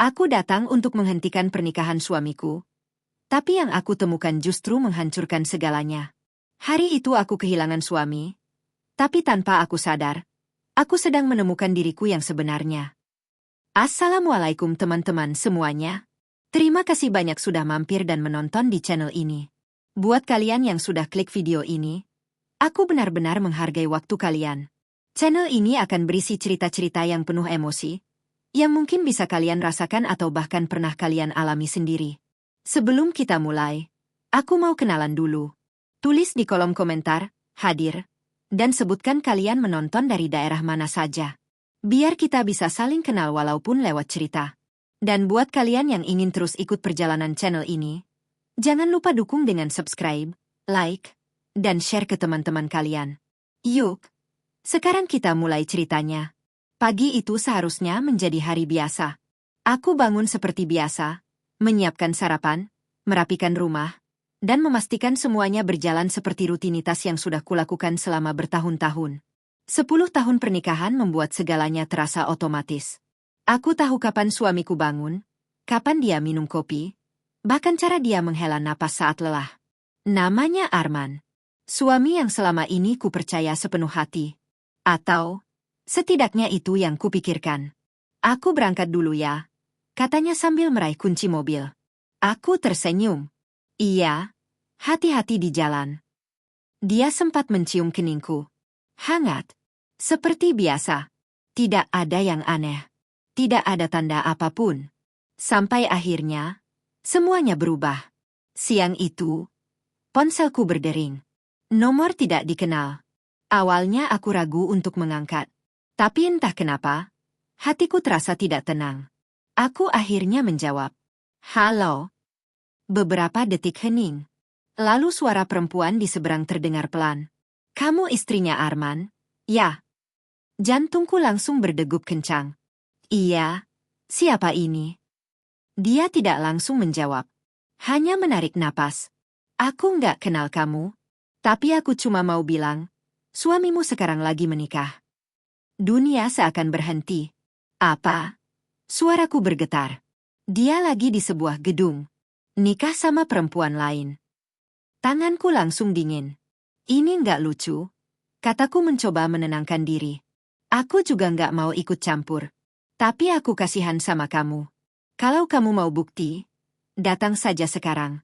Aku datang untuk menghentikan pernikahan suamiku, tapi yang aku temukan justru menghancurkan segalanya. Hari itu aku kehilangan suami, tapi tanpa aku sadar, aku sedang menemukan diriku yang sebenarnya. Assalamualaikum teman-teman semuanya. Terima kasih banyak sudah mampir dan menonton di channel ini. Buat kalian yang sudah klik video ini, aku benar-benar menghargai waktu kalian. Channel ini akan berisi cerita-cerita yang penuh emosi, yang mungkin bisa kalian rasakan atau bahkan pernah kalian alami sendiri. Sebelum kita mulai, aku mau kenalan dulu. Tulis di kolom komentar, hadir, dan sebutkan kalian menonton dari daerah mana saja. Biar kita bisa saling kenal walaupun lewat cerita. Dan buat kalian yang ingin terus ikut perjalanan channel ini, jangan lupa dukung dengan subscribe, like, dan share ke teman-teman kalian. Yuk, sekarang kita mulai ceritanya. Pagi itu seharusnya menjadi hari biasa. Aku bangun seperti biasa, menyiapkan sarapan, merapikan rumah, dan memastikan semuanya berjalan seperti rutinitas yang sudah kulakukan selama bertahun-tahun. 10 tahun pernikahan membuat segalanya terasa otomatis. Aku tahu kapan suamiku bangun, kapan dia minum kopi, bahkan cara dia menghela napas saat lelah. Namanya Arman. Suami yang selama ini kupercaya sepenuh hati. Atau, setidaknya itu yang kupikirkan. Aku berangkat dulu ya, katanya sambil meraih kunci mobil. Aku tersenyum. Iya, hati-hati di jalan. Dia sempat mencium keningku. Hangat. Seperti biasa. Tidak ada yang aneh. Tidak ada tanda apapun. Sampai akhirnya, semuanya berubah. Siang itu, ponselku berdering. Nomor tidak dikenal. Awalnya aku ragu untuk mengangkat. Tapi entah kenapa, hatiku terasa tidak tenang. Aku akhirnya menjawab. Halo. Beberapa detik hening. Lalu suara perempuan di seberang terdengar pelan. Kamu istrinya Arman? Ya. Jantungku langsung berdegup kencang. Iya. Siapa ini? Dia tidak langsung menjawab. Hanya menarik napas. Aku nggak kenal kamu. Tapi aku cuma mau bilang, suamimu sekarang lagi menikah. Dunia seakan berhenti. Apa? Suaraku bergetar. Dia lagi di sebuah gedung. Nikah sama perempuan lain. Tanganku langsung dingin. Ini nggak lucu. Kataku mencoba menenangkan diri. Aku juga nggak mau ikut campur. Tapi aku kasihan sama kamu. Kalau kamu mau bukti, datang saja sekarang.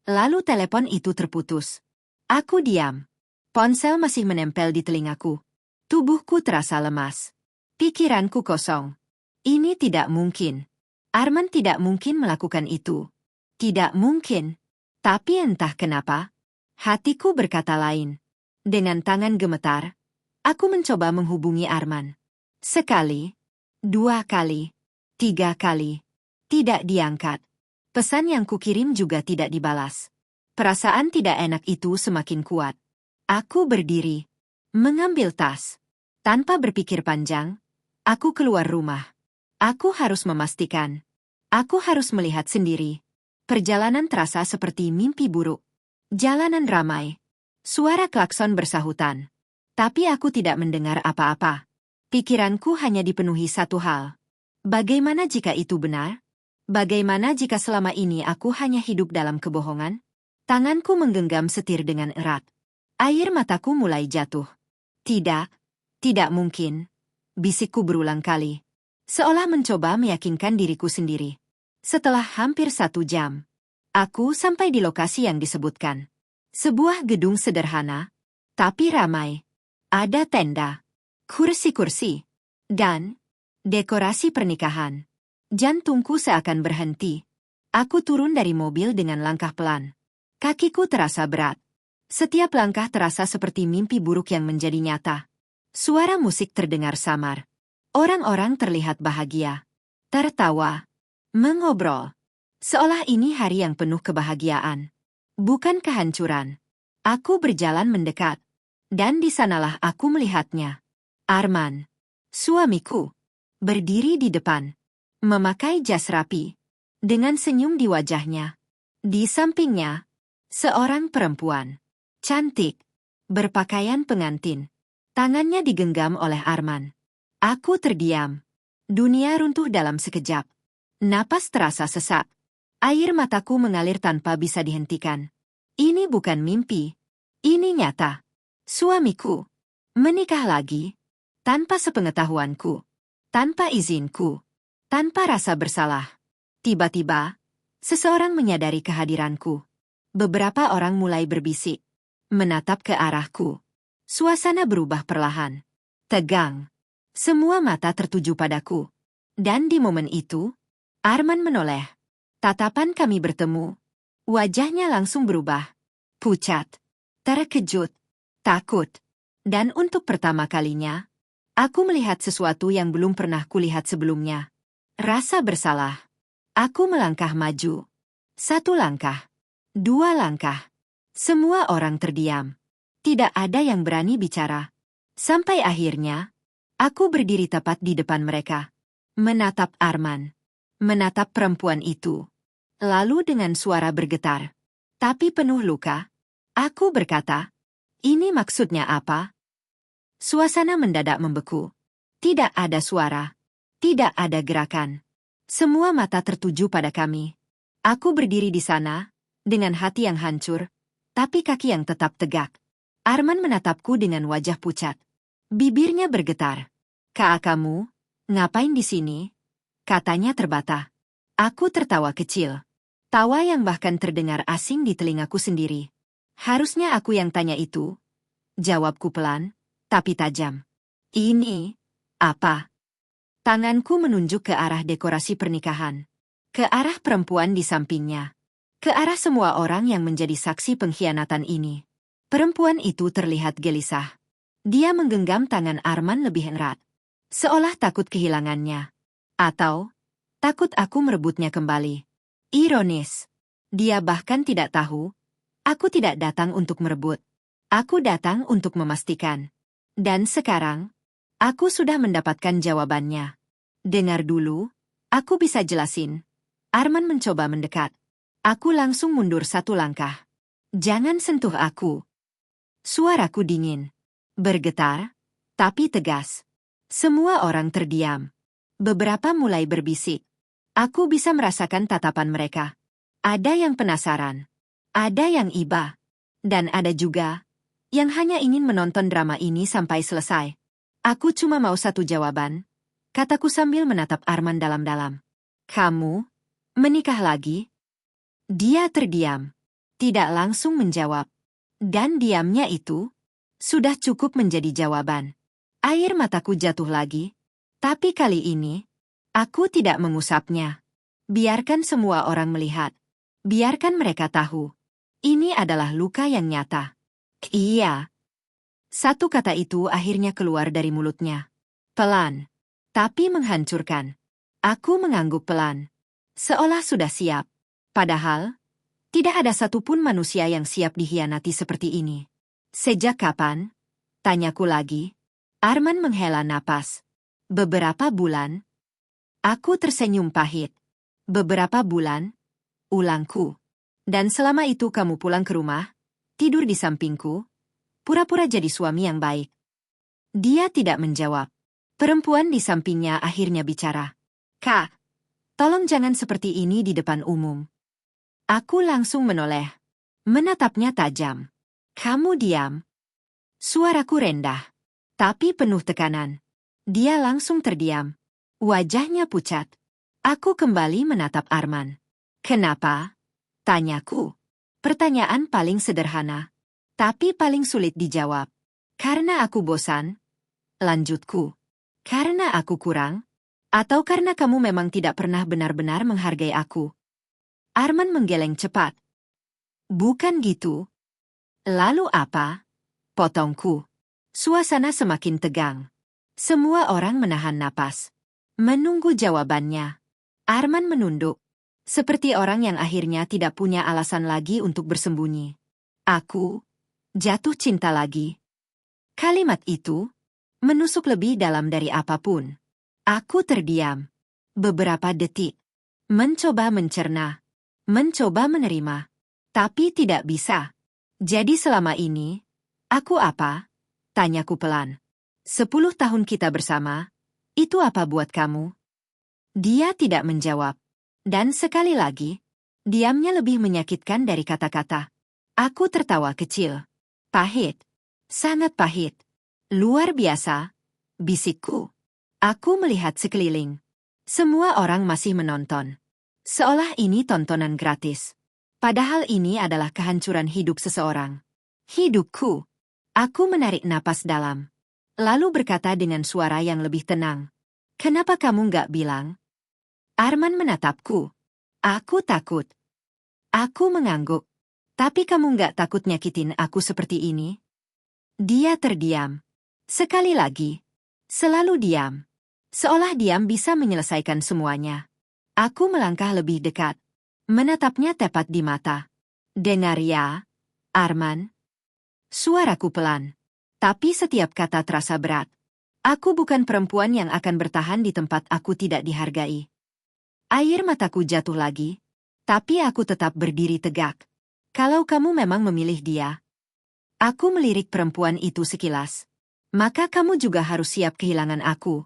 Lalu telepon itu terputus. Aku diam. Ponsel masih menempel di telingaku. Tubuhku terasa lemas. Pikiranku kosong. Ini tidak mungkin. Arman tidak mungkin melakukan itu. Tidak mungkin. Tapi entah kenapa, hatiku berkata lain. Dengan tangan gemetar, aku mencoba menghubungi Arman. Sekali, 2 kali, 3 kali. Tidak diangkat. Pesan yang kukirim juga tidak dibalas. Perasaan tidak enak itu semakin kuat. Aku berdiri, mengambil tas. Tanpa berpikir panjang, aku keluar rumah. Aku harus memastikan. Aku harus melihat sendiri. Perjalanan terasa seperti mimpi buruk. Jalanan ramai. Suara klakson bersahutan. Tapi aku tidak mendengar apa-apa. Pikiranku hanya dipenuhi satu hal. Bagaimana jika itu benar? Bagaimana jika selama ini aku hanya hidup dalam kebohongan? Tanganku menggenggam setir dengan erat. Air mataku mulai jatuh. Tidak, tidak mungkin. Bisikku berulang kali. Seolah mencoba meyakinkan diriku sendiri. Setelah hampir 1 jam, aku sampai di lokasi yang disebutkan. Sebuah gedung sederhana, tapi ramai. Ada tenda, kursi-kursi, dan dekorasi pernikahan. Jantungku seakan berhenti. Aku turun dari mobil dengan langkah pelan. Kakiku terasa berat. Setiap langkah terasa seperti mimpi buruk yang menjadi nyata. Suara musik terdengar samar. Orang-orang terlihat bahagia. Tertawa. Mengobrol. Seolah ini hari yang penuh kebahagiaan. Bukan kehancuran. Aku berjalan mendekat. Dan di sanalah aku melihatnya. Arman. Suamiku. Berdiri di depan. Memakai jas rapi. Dengan senyum di wajahnya. Di sampingnya, seorang perempuan. Cantik. Berpakaian pengantin. Tangannya digenggam oleh Arman. Aku terdiam. Dunia runtuh dalam sekejap. Napas terasa sesak. Air mataku mengalir tanpa bisa dihentikan. Ini bukan mimpi. Ini nyata. Suamiku menikah lagi, tanpa sepengetahuanku, tanpa izinku, tanpa rasa bersalah. Tiba-tiba, seseorang menyadari kehadiranku. Beberapa orang mulai berbisik, menatap ke arahku. Suasana berubah perlahan. Tegang. Semua mata tertuju padaku. Dan di momen itu, Arman menoleh. Tatapan kami bertemu. Wajahnya langsung berubah. Pucat. Terkejut. Takut. Dan untuk pertama kalinya, aku melihat sesuatu yang belum pernah kulihat sebelumnya. Rasa bersalah. Aku melangkah maju. 1 langkah. 2 langkah. Semua orang terdiam. Tidak ada yang berani bicara. Sampai akhirnya, aku berdiri tepat di depan mereka. Menatap Arman. Menatap perempuan itu. Lalu dengan suara bergetar, tapi penuh luka, aku berkata, "Ini maksudnya apa?" Suasana mendadak membeku. Tidak ada suara. Tidak ada gerakan. Semua mata tertuju pada kami. Aku berdiri di sana, dengan hati yang hancur, tapi kaki yang tetap tegak. Arman menatapku dengan wajah pucat. Bibirnya bergetar. "Kak, kamu, ngapain di sini?" Katanya terbata. Aku tertawa kecil. Tawa yang bahkan terdengar asing di telingaku sendiri. Harusnya aku yang tanya itu. Jawabku pelan, tapi tajam. "Ini apa?" Tanganku menunjuk ke arah dekorasi pernikahan. Ke arah perempuan di sampingnya. Ke arah semua orang yang menjadi saksi pengkhianatan ini. Perempuan itu terlihat gelisah. Dia menggenggam tangan Arman lebih erat. Seolah takut kehilangannya. Atau takut aku merebutnya kembali. Ironis. Dia bahkan tidak tahu. Aku tidak datang untuk merebut. Aku datang untuk memastikan. Dan sekarang, aku sudah mendapatkan jawabannya. "Dengar dulu, aku bisa jelasin." Arman mencoba mendekat. Aku langsung mundur 1 langkah. "Jangan sentuh aku." Suaraku dingin. Bergetar, tapi tegas. Semua orang terdiam. Beberapa mulai berbisik. Aku bisa merasakan tatapan mereka. Ada yang penasaran. Ada yang iba. Dan ada juga yang hanya ingin menonton drama ini sampai selesai. "Aku cuma mau 1 jawaban," kataku sambil menatap Arman dalam-dalam. "Kamu menikah lagi?" Dia terdiam. Tidak langsung menjawab. Dan diamnya itu sudah cukup menjadi jawaban. Air mataku jatuh lagi. Tapi kali ini, aku tidak mengusapnya. Biarkan semua orang melihat. Biarkan mereka tahu. Ini adalah luka yang nyata. "Iya." 1 kata itu akhirnya keluar dari mulutnya. Pelan. Tapi menghancurkan. Aku mengangguk pelan. Seolah sudah siap. Padahal, tidak ada satupun manusia yang siap dikhianati seperti ini. "Sejak kapan?" Tanyaku lagi. Arman menghela napas. "Beberapa bulan." Aku tersenyum pahit. "Beberapa bulan?" Ulangku. "Dan selama itu kamu pulang ke rumah, tidur di sampingku, pura-pura jadi suami yang baik." Dia tidak menjawab. Perempuan di sampingnya akhirnya bicara. "Kak, tolong jangan seperti ini di depan umum." Aku langsung menoleh. Menatapnya tajam. "Kamu diam." Suaraku rendah, tapi penuh tekanan. Dia langsung terdiam. Wajahnya pucat. Aku kembali menatap Arman. "Kenapa?" Tanyaku. Pertanyaan paling sederhana, tapi paling sulit dijawab. "Karena aku bosan." Lanjutku. "Karena aku kurang? Atau karena kamu memang tidak pernah benar-benar menghargai aku?" Arman menggeleng cepat. "Bukan gitu." "Lalu apa?" Potongku. Suasana semakin tegang. Semua orang menahan napas. Menunggu jawabannya. Arman menunduk. Seperti orang yang akhirnya tidak punya alasan lagi untuk bersembunyi. "Aku jatuh cinta lagi." Kalimat itu menusuk lebih dalam dari apapun. Aku terdiam. Beberapa detik. Mencoba mencerna. Mencoba menerima. Tapi tidak bisa. "Jadi selama ini, aku apa?" Tanyaku pelan. 10 tahun kita bersama, itu apa buat kamu?" Dia tidak menjawab. Dan sekali lagi, diamnya lebih menyakitkan dari kata-kata. Aku tertawa kecil. Pahit. Sangat pahit. Luar biasa, bisikku. Aku melihat sekeliling. Semua orang masih menonton. Seolah ini tontonan gratis. Padahal ini adalah kehancuran hidup seseorang. Hidupku. Aku menarik napas dalam. Lalu berkata dengan suara yang lebih tenang. Kenapa kamu nggak bilang? Arman menatapku. Aku takut. Aku mengangguk. Tapi kamu nggak takut nyakitin aku seperti ini? Dia terdiam. Sekali lagi. Selalu diam. Seolah diam bisa menyelesaikan semuanya. Aku melangkah lebih dekat. Menatapnya tepat di mata. Dengar ya, Arman. Suaraku pelan. Tapi setiap kata terasa berat. Aku bukan perempuan yang akan bertahan di tempat aku tidak dihargai. Air mataku jatuh lagi. Tapi aku tetap berdiri tegak. Kalau kamu memang memilih dia. Aku melirik perempuan itu sekilas. Maka kamu juga harus siap kehilangan aku.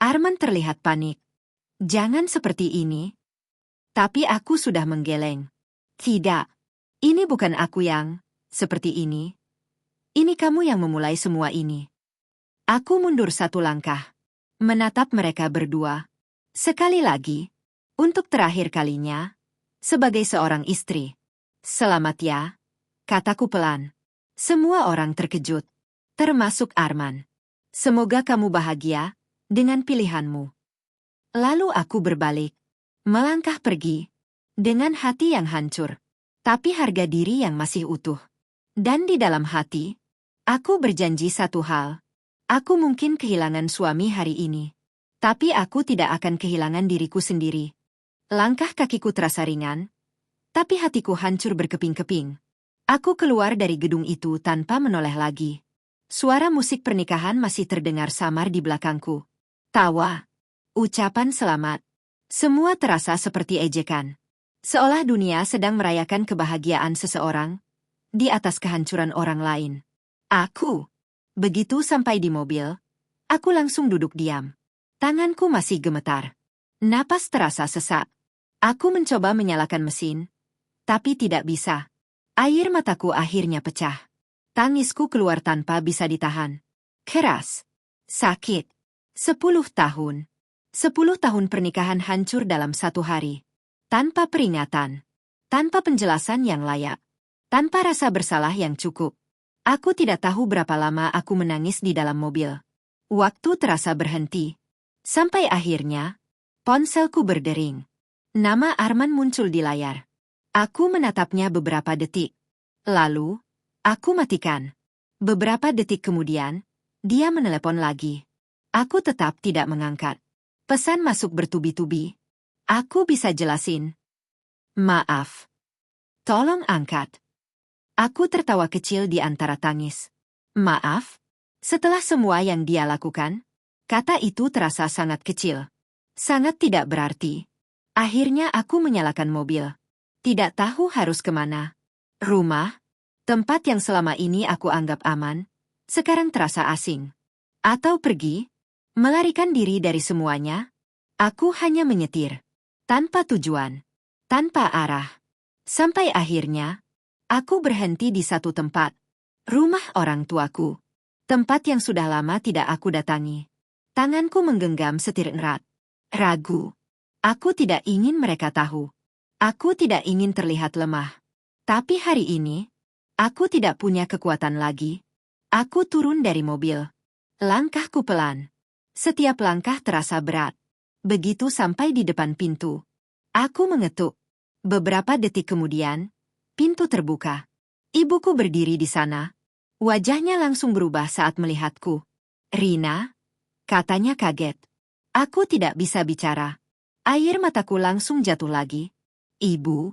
Arman terlihat panik. Jangan seperti ini. Tapi aku sudah menggeleng. Tidak. Ini bukan aku yang seperti ini. Ini kamu yang memulai semua ini. Aku mundur satu langkah. Menatap mereka berdua. Sekali lagi. Untuk terakhir kalinya. Sebagai seorang istri. Selamat ya. Kataku pelan. Semua orang terkejut. Termasuk Arman. Semoga kamu bahagia dengan pilihanmu. Lalu aku berbalik. Melangkah pergi. Dengan hati yang hancur. Tapi harga diri yang masih utuh. Dan di dalam hati, aku berjanji satu hal. Aku mungkin kehilangan suami hari ini. Tapi aku tidak akan kehilangan diriku sendiri. Langkah kakiku terasa ringan. Tapi hatiku hancur berkeping-keping. Aku keluar dari gedung itu tanpa menoleh lagi. Suara musik pernikahan masih terdengar samar di belakangku. Tawa. Ucapan selamat. Semua terasa seperti ejekan. Seolah dunia sedang merayakan kebahagiaan seseorang di atas kehancuran orang lain. Aku. Begitu sampai di mobil, aku langsung duduk diam. Tanganku masih gemetar. Napas terasa sesak. Aku mencoba menyalakan mesin, tapi tidak bisa. Air mataku akhirnya pecah. Tangisku keluar tanpa bisa ditahan. Keras. Sakit. 10 tahun. 10 tahun pernikahan hancur dalam satu hari. Tanpa peringatan. Tanpa penjelasan yang layak. Tanpa rasa bersalah yang cukup. Aku tidak tahu berapa lama aku menangis di dalam mobil. Waktu terasa berhenti. Sampai akhirnya, ponselku berdering. Nama Arman muncul di layar. Aku menatapnya beberapa detik. Lalu, aku matikan. Beberapa detik kemudian, dia menelepon lagi. Aku tetap tidak mengangkat. Pesan masuk bertubi-tubi. Aku bisa jelasin. Maaf. Tolong angkat. Aku tertawa kecil di antara tangis. Maaf? Setelah semua yang dia lakukan, kata itu terasa sangat kecil. Sangat tidak berarti. Akhirnya aku menyalakan mobil. Tidak tahu harus kemana. Rumah, tempat yang selama ini aku anggap aman, sekarang terasa asing. Atau pergi, melarikan diri dari semuanya. Aku hanya menyetir. Tanpa tujuan. Tanpa arah. Sampai akhirnya, aku berhenti di satu tempat. Rumah orang tuaku. Tempat yang sudah lama tidak aku datangi. Tanganku menggenggam setir erat. Ragu. Aku tidak ingin mereka tahu. Aku tidak ingin terlihat lemah. Tapi hari ini, aku tidak punya kekuatan lagi. Aku turun dari mobil. Langkahku pelan. Setiap langkah terasa berat. Begitu sampai di depan pintu. Aku mengetuk. Beberapa detik kemudian, pintu terbuka. Ibuku berdiri di sana. Wajahnya langsung berubah saat melihatku. Rina? Katanya kaget. Aku tidak bisa bicara. Air mataku langsung jatuh lagi. Ibu?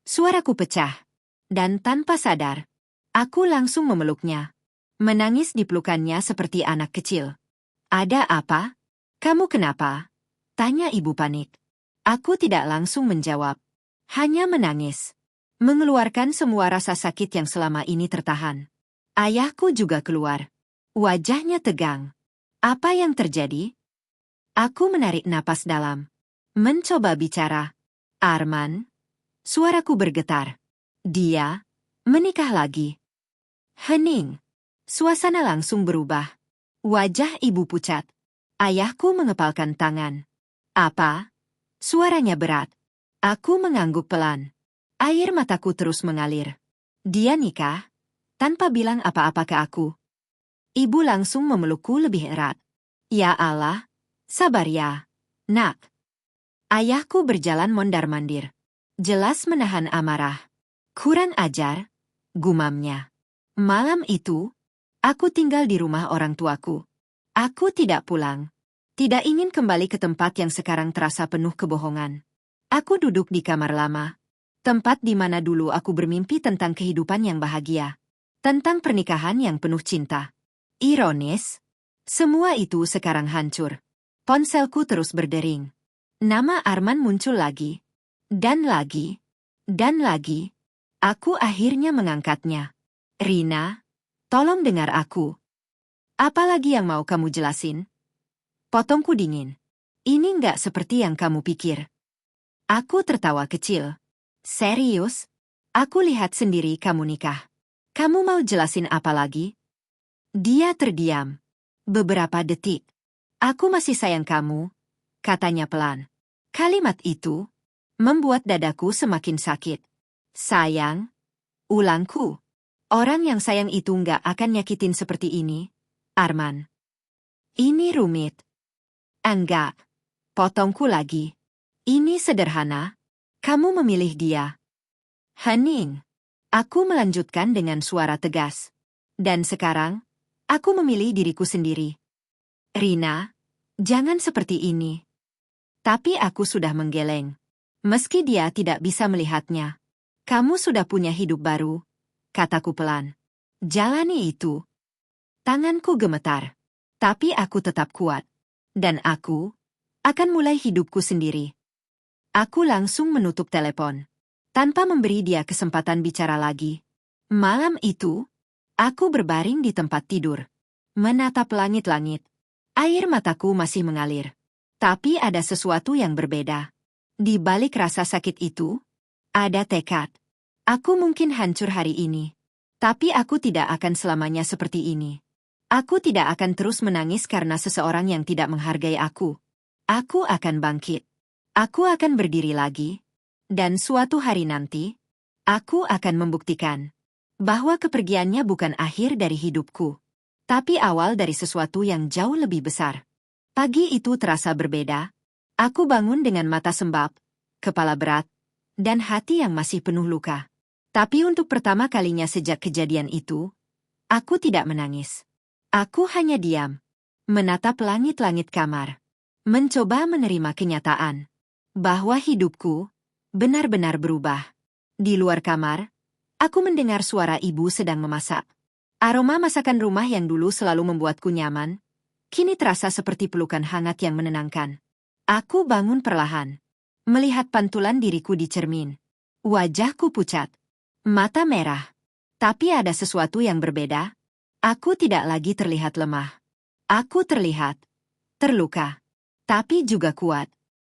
Suaraku pecah. Dan tanpa sadar, aku langsung memeluknya. Menangis di pelukannya seperti anak kecil. Ada apa? Kamu kenapa? Tanya ibu panik. Aku tidak langsung menjawab. Hanya menangis. Mengeluarkan semua rasa sakit yang selama ini tertahan. Ayahku juga keluar. Wajahnya tegang. Apa yang terjadi? Aku menarik napas dalam. Mencoba bicara. Arman, suaraku bergetar. Dia menikah lagi. Hening. Suasana langsung berubah. Wajah ibu pucat. Ayahku mengepalkan tangan. Apa? Suaranya berat. Aku mengangguk pelan. Air mataku terus mengalir. Dia nikah, tanpa bilang apa-apa ke aku. Ibu langsung memelukku lebih erat. Ya Allah, sabar ya, nak. Ayahku berjalan mondar-mandir. Jelas menahan amarah. Kurang ajar, gumamnya. Malam itu, aku tinggal di rumah orang tuaku. Aku tidak pulang. Tidak ingin kembali ke tempat yang sekarang terasa penuh kebohongan. Aku duduk di kamar lama. Tempat di mana dulu aku bermimpi tentang kehidupan yang bahagia. Tentang pernikahan yang penuh cinta. Ironis, semua itu sekarang hancur. Ponselku terus berdering. Nama Arman muncul lagi. Dan lagi. Dan lagi. Aku akhirnya mengangkatnya. Rina, tolong dengar aku. Apalagi yang mau kamu jelasin? Potongku dingin. Ini nggak seperti yang kamu pikir. Aku tertawa kecil. Serius? Aku lihat sendiri kamu nikah. Kamu mau jelasin apa lagi? Dia terdiam. Beberapa detik. Aku masih sayang kamu, katanya pelan. Kalimat itu membuat dadaku semakin sakit. Sayang? Ulangku. Orang yang sayang itu nggak akan nyakitin seperti ini, Arman. Ini rumit. Enggak. Potongku lagi. Ini sederhana. Kamu memilih dia. Hening. Aku melanjutkan dengan suara tegas. Dan sekarang, aku memilih diriku sendiri. Rina, jangan seperti ini. Tapi aku sudah menggeleng. Meski dia tidak bisa melihatnya. Kamu sudah punya hidup baru, kataku pelan. Jalani itu. Tanganku gemetar. Tapi aku tetap kuat. Dan aku akan mulai hidupku sendiri. Aku langsung menutup telepon. Tanpa memberi dia kesempatan bicara lagi. Malam itu, aku berbaring di tempat tidur. Menatap langit-langit. Air mataku masih mengalir. Tapi ada sesuatu yang berbeda. Di balik rasa sakit itu, ada tekad. Aku mungkin hancur hari ini. Tapi aku tidak akan selamanya seperti ini. Aku tidak akan terus menangis karena seseorang yang tidak menghargai aku. Aku akan bangkit. Aku akan berdiri lagi. Dan suatu hari nanti, aku akan membuktikan bahwa kepergiannya bukan akhir dari hidupku, tapi awal dari sesuatu yang jauh lebih besar. Pagi itu terasa berbeda. Aku bangun dengan mata sembab, kepala berat, dan hati yang masih penuh luka. Tapi untuk pertama kalinya sejak kejadian itu, aku tidak menangis. Aku hanya diam, menatap langit-langit kamar, mencoba menerima kenyataan bahwa hidupku benar-benar berubah. Di luar kamar, aku mendengar suara ibu sedang memasak. Aroma masakan rumah yang dulu selalu membuatku nyaman, kini terasa seperti pelukan hangat yang menenangkan. Aku bangun perlahan, melihat pantulan diriku di cermin. Wajahku pucat, mata merah. Tapi ada sesuatu yang berbeda. Aku tidak lagi terlihat lemah. Aku terlihat terluka, tapi juga kuat.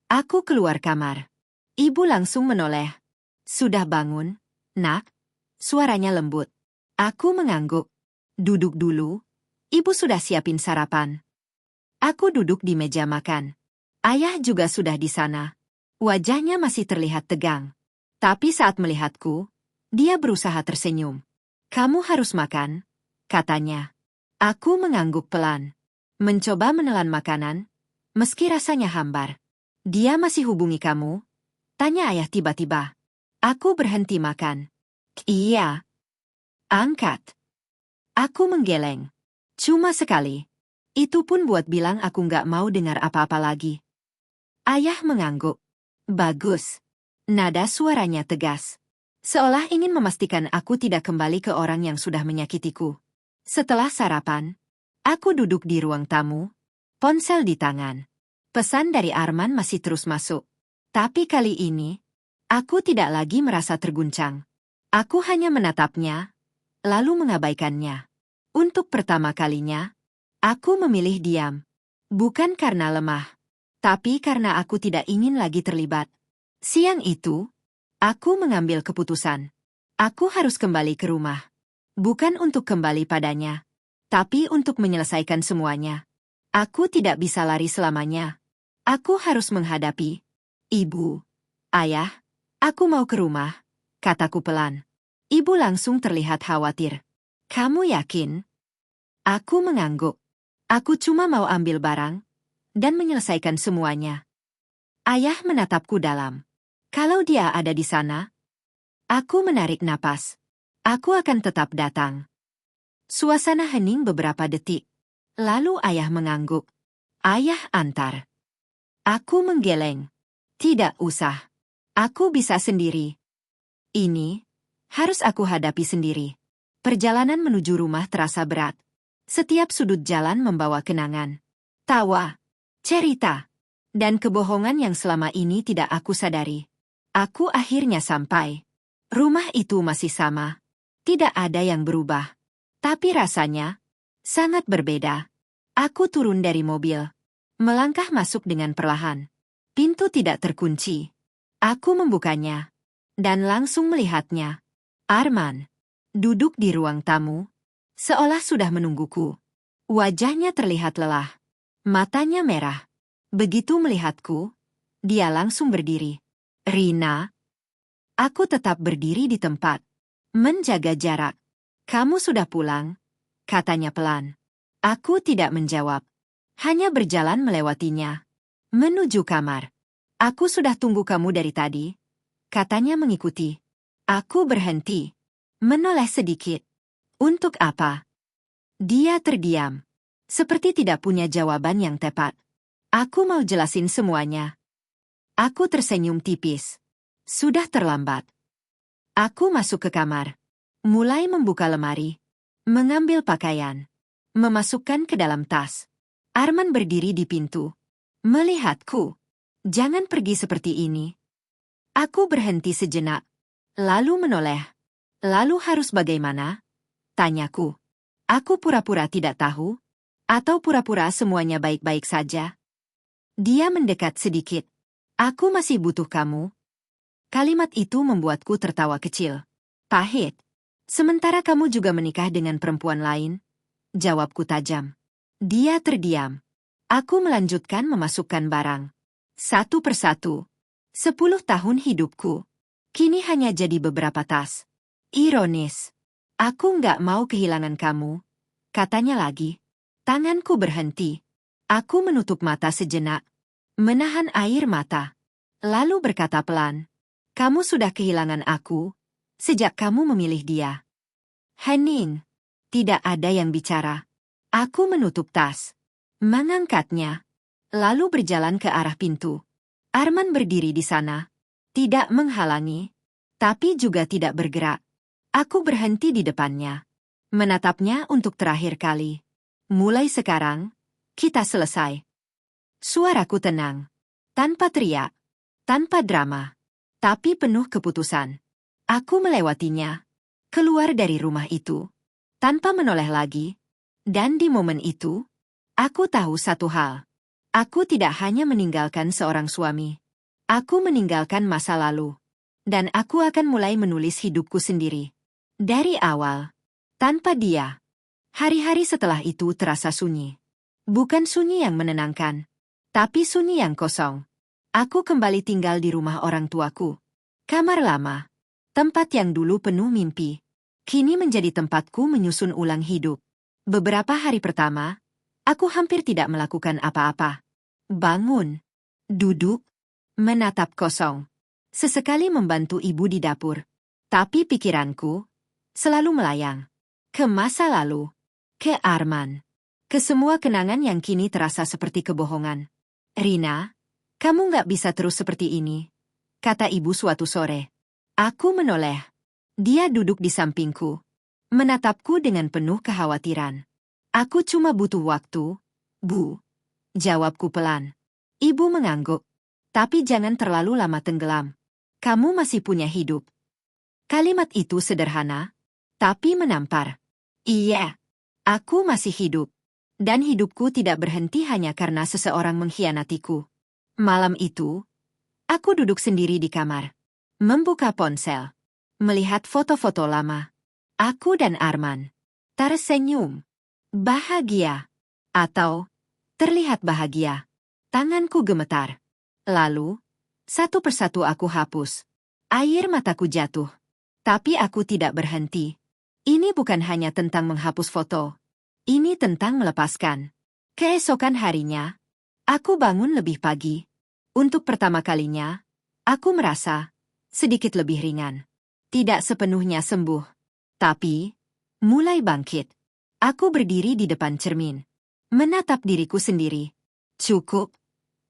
Aku keluar kamar. Ibu langsung menoleh. Sudah bangun, nak? Suaranya lembut. Aku mengangguk. Duduk dulu. Ibu sudah siapin sarapan. Aku duduk di meja makan. Ayah juga sudah di sana. Wajahnya masih terlihat tegang. Tapi saat melihatku, dia berusaha tersenyum. Kamu harus makan, katanya. Aku mengangguk pelan. Mencoba menelan makanan, meski rasanya hambar. Dia masih hubungi kamu? Tanya ayah tiba-tiba. Aku berhenti makan. Iya. Angkat. Aku menggeleng. Cuma sekali. Itu pun buat bilang aku nggak mau dengar apa-apa lagi. Ayah mengangguk. Bagus. Nada suaranya tegas. Seolah ingin memastikan aku tidak kembali ke orang yang sudah menyakitiku. Setelah sarapan, aku duduk di ruang tamu, ponsel di tangan. Pesan dari Arman masih terus masuk. Tapi kali ini, aku tidak lagi merasa terguncang. Aku hanya menatapnya, lalu mengabaikannya. Untuk pertama kalinya, aku memilih diam. Bukan karena lemah, tapi karena aku tidak ingin lagi terlibat. Siang itu, aku mengambil keputusan. Aku harus kembali ke rumah. Bukan untuk kembali padanya, tapi untuk menyelesaikan semuanya. Aku tidak bisa lari selamanya. Aku harus menghadapi. Ibu, ayah, aku mau ke rumah, kataku pelan. Ibu langsung terlihat khawatir. Kamu yakin? Aku mengangguk. Aku cuma mau ambil barang dan menyelesaikan semuanya. Ayah menatapku dalam. Kalau dia ada di sana, aku menarik napas. Aku akan tetap datang. Suasana hening beberapa detik. Lalu ayah mengangguk. Ayah antar. Aku menggeleng. Tidak usah. Aku bisa sendiri. Ini harus aku hadapi sendiri. Perjalanan menuju rumah terasa berat. Setiap sudut jalan membawa kenangan. Tawa, cerita, dan kebohongan yang selama ini tidak aku sadari. Aku akhirnya sampai. Rumah itu masih sama. Tidak ada yang berubah. Tapi rasanya sangat berbeda. Aku turun dari mobil. Melangkah masuk dengan perlahan. Pintu tidak terkunci. Aku membukanya. Dan langsung melihatnya. Arman. Duduk di ruang tamu. Seolah sudah menungguku. Wajahnya terlihat lelah. Matanya merah. Begitu melihatku, dia langsung berdiri. Rina. Aku tetap berdiri di tempat. Menjaga jarak. Kamu sudah pulang? Katanya pelan. Aku tidak menjawab. Hanya berjalan melewatinya. Menuju kamar. Aku sudah tunggu kamu dari tadi. Katanya mengikuti. Aku berhenti. Menoleh sedikit. Untuk apa? Dia terdiam. Seperti tidak punya jawaban yang tepat. Aku mau jelasin semuanya. Aku tersenyum tipis. Sudah terlambat. Aku masuk ke kamar. Mulai membuka lemari. Mengambil pakaian. Memasukkan ke dalam tas. Arman berdiri di pintu. Melihatku. Jangan pergi seperti ini. Aku berhenti sejenak. Lalu menoleh. Lalu harus bagaimana? Tanyaku. Aku pura-pura tidak tahu? Atau pura-pura semuanya baik-baik saja? Dia mendekat sedikit. Aku masih butuh kamu. Kalimat itu membuatku tertawa kecil. Pahit. Sementara kamu juga menikah dengan perempuan lain? Jawabku tajam. Dia terdiam. Aku melanjutkan memasukkan barang. Satu persatu. 10 tahun hidupku. Kini hanya jadi beberapa tas. Ironis. Aku nggak mau kehilangan kamu. Katanya lagi. Tanganku berhenti. Aku menutup mata sejenak. Menahan air mata. Lalu berkata pelan. Kamu sudah kehilangan aku. Sejak kamu memilih dia. Hening. Tidak ada yang bicara. Aku menutup tas. Mengangkatnya. Lalu berjalan ke arah pintu. Arman berdiri di sana. Tidak menghalangi. Tapi juga tidak bergerak. Aku berhenti di depannya. Menatapnya untuk terakhir kali. Mulai sekarang, kita selesai. Suaraku tenang. Tanpa teriak. Tanpa drama. Tapi penuh keputusan. Aku melewatinya. Keluar dari rumah itu. Tanpa menoleh lagi. Dan di momen itu, aku tahu satu hal. Aku tidak hanya meninggalkan seorang suami. Aku meninggalkan masa lalu. Dan aku akan mulai menulis hidupku sendiri. Dari awal. Tanpa dia. Hari-hari setelah itu terasa sunyi. Bukan sunyi yang menenangkan. Tapi sunyi yang kosong. Aku kembali tinggal di rumah orang tuaku. Kamar lama. Tempat yang dulu penuh mimpi. Kini menjadi tempatku menyusun ulang hidup. Beberapa hari pertama, aku hampir tidak melakukan apa-apa. Bangun. Duduk. Menatap kosong. Sesekali membantu ibu di dapur. Tapi pikiranku selalu melayang. Ke masa lalu. Ke Arman. Ke semua kenangan yang kini terasa seperti kebohongan. Rina, kamu nggak bisa terus seperti ini, kata ibu suatu sore. Aku menoleh. Dia duduk di sampingku. Menatapku dengan penuh kekhawatiran. Aku cuma butuh waktu, Bu. Jawabku pelan. Ibu mengangguk. Tapi jangan terlalu lama tenggelam. Kamu masih punya hidup. Kalimat itu sederhana, tapi menampar. Iya, aku masih hidup. Dan hidupku tidak berhenti hanya karena seseorang mengkhianatiku. Malam itu, Aku duduk sendiri di kamar. Membuka ponsel. Melihat foto-foto lama. Aku dan Arman. Tersenyum. Bahagia. Atau terlihat bahagia. Tanganku gemetar. Lalu, satu persatu aku hapus. Air mataku jatuh. Tapi aku tidak berhenti. Ini bukan hanya tentang menghapus foto. Ini tentang melepaskan. Keesokan harinya, aku bangun lebih pagi. Untuk pertama kalinya, aku merasa sedikit lebih ringan. Tidak sepenuhnya sembuh. Tapi, mulai bangkit. Aku berdiri di depan cermin. Menatap diriku sendiri. Cukup.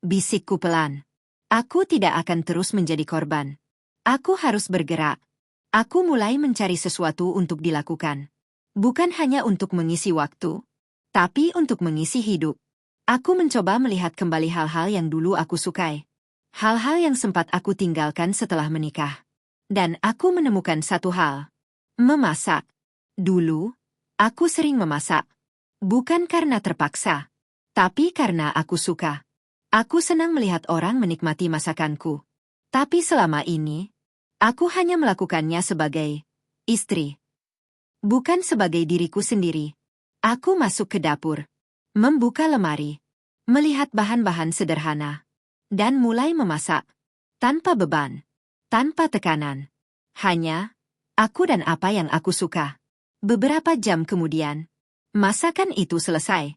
Bisikku pelan. Aku tidak akan terus menjadi korban. Aku harus bergerak. Aku mulai mencari sesuatu untuk dilakukan. Bukan hanya untuk mengisi waktu, tapi untuk mengisi hidup. Aku mencoba melihat kembali hal-hal yang dulu aku sukai. Hal-hal yang sempat aku tinggalkan setelah menikah. Dan aku menemukan satu hal. Memasak. Dulu, aku sering memasak. Bukan karena terpaksa, tapi karena aku suka. Aku senang melihat orang menikmati masakanku. Tapi selama ini, aku hanya melakukannya sebagai istri. Bukan sebagai diriku sendiri. Aku masuk ke dapur. Membuka lemari. Melihat bahan-bahan sederhana. Dan mulai memasak. Tanpa beban. Tanpa tekanan. Hanya aku dan apa yang aku suka. Beberapa jam kemudian, masakan itu selesai.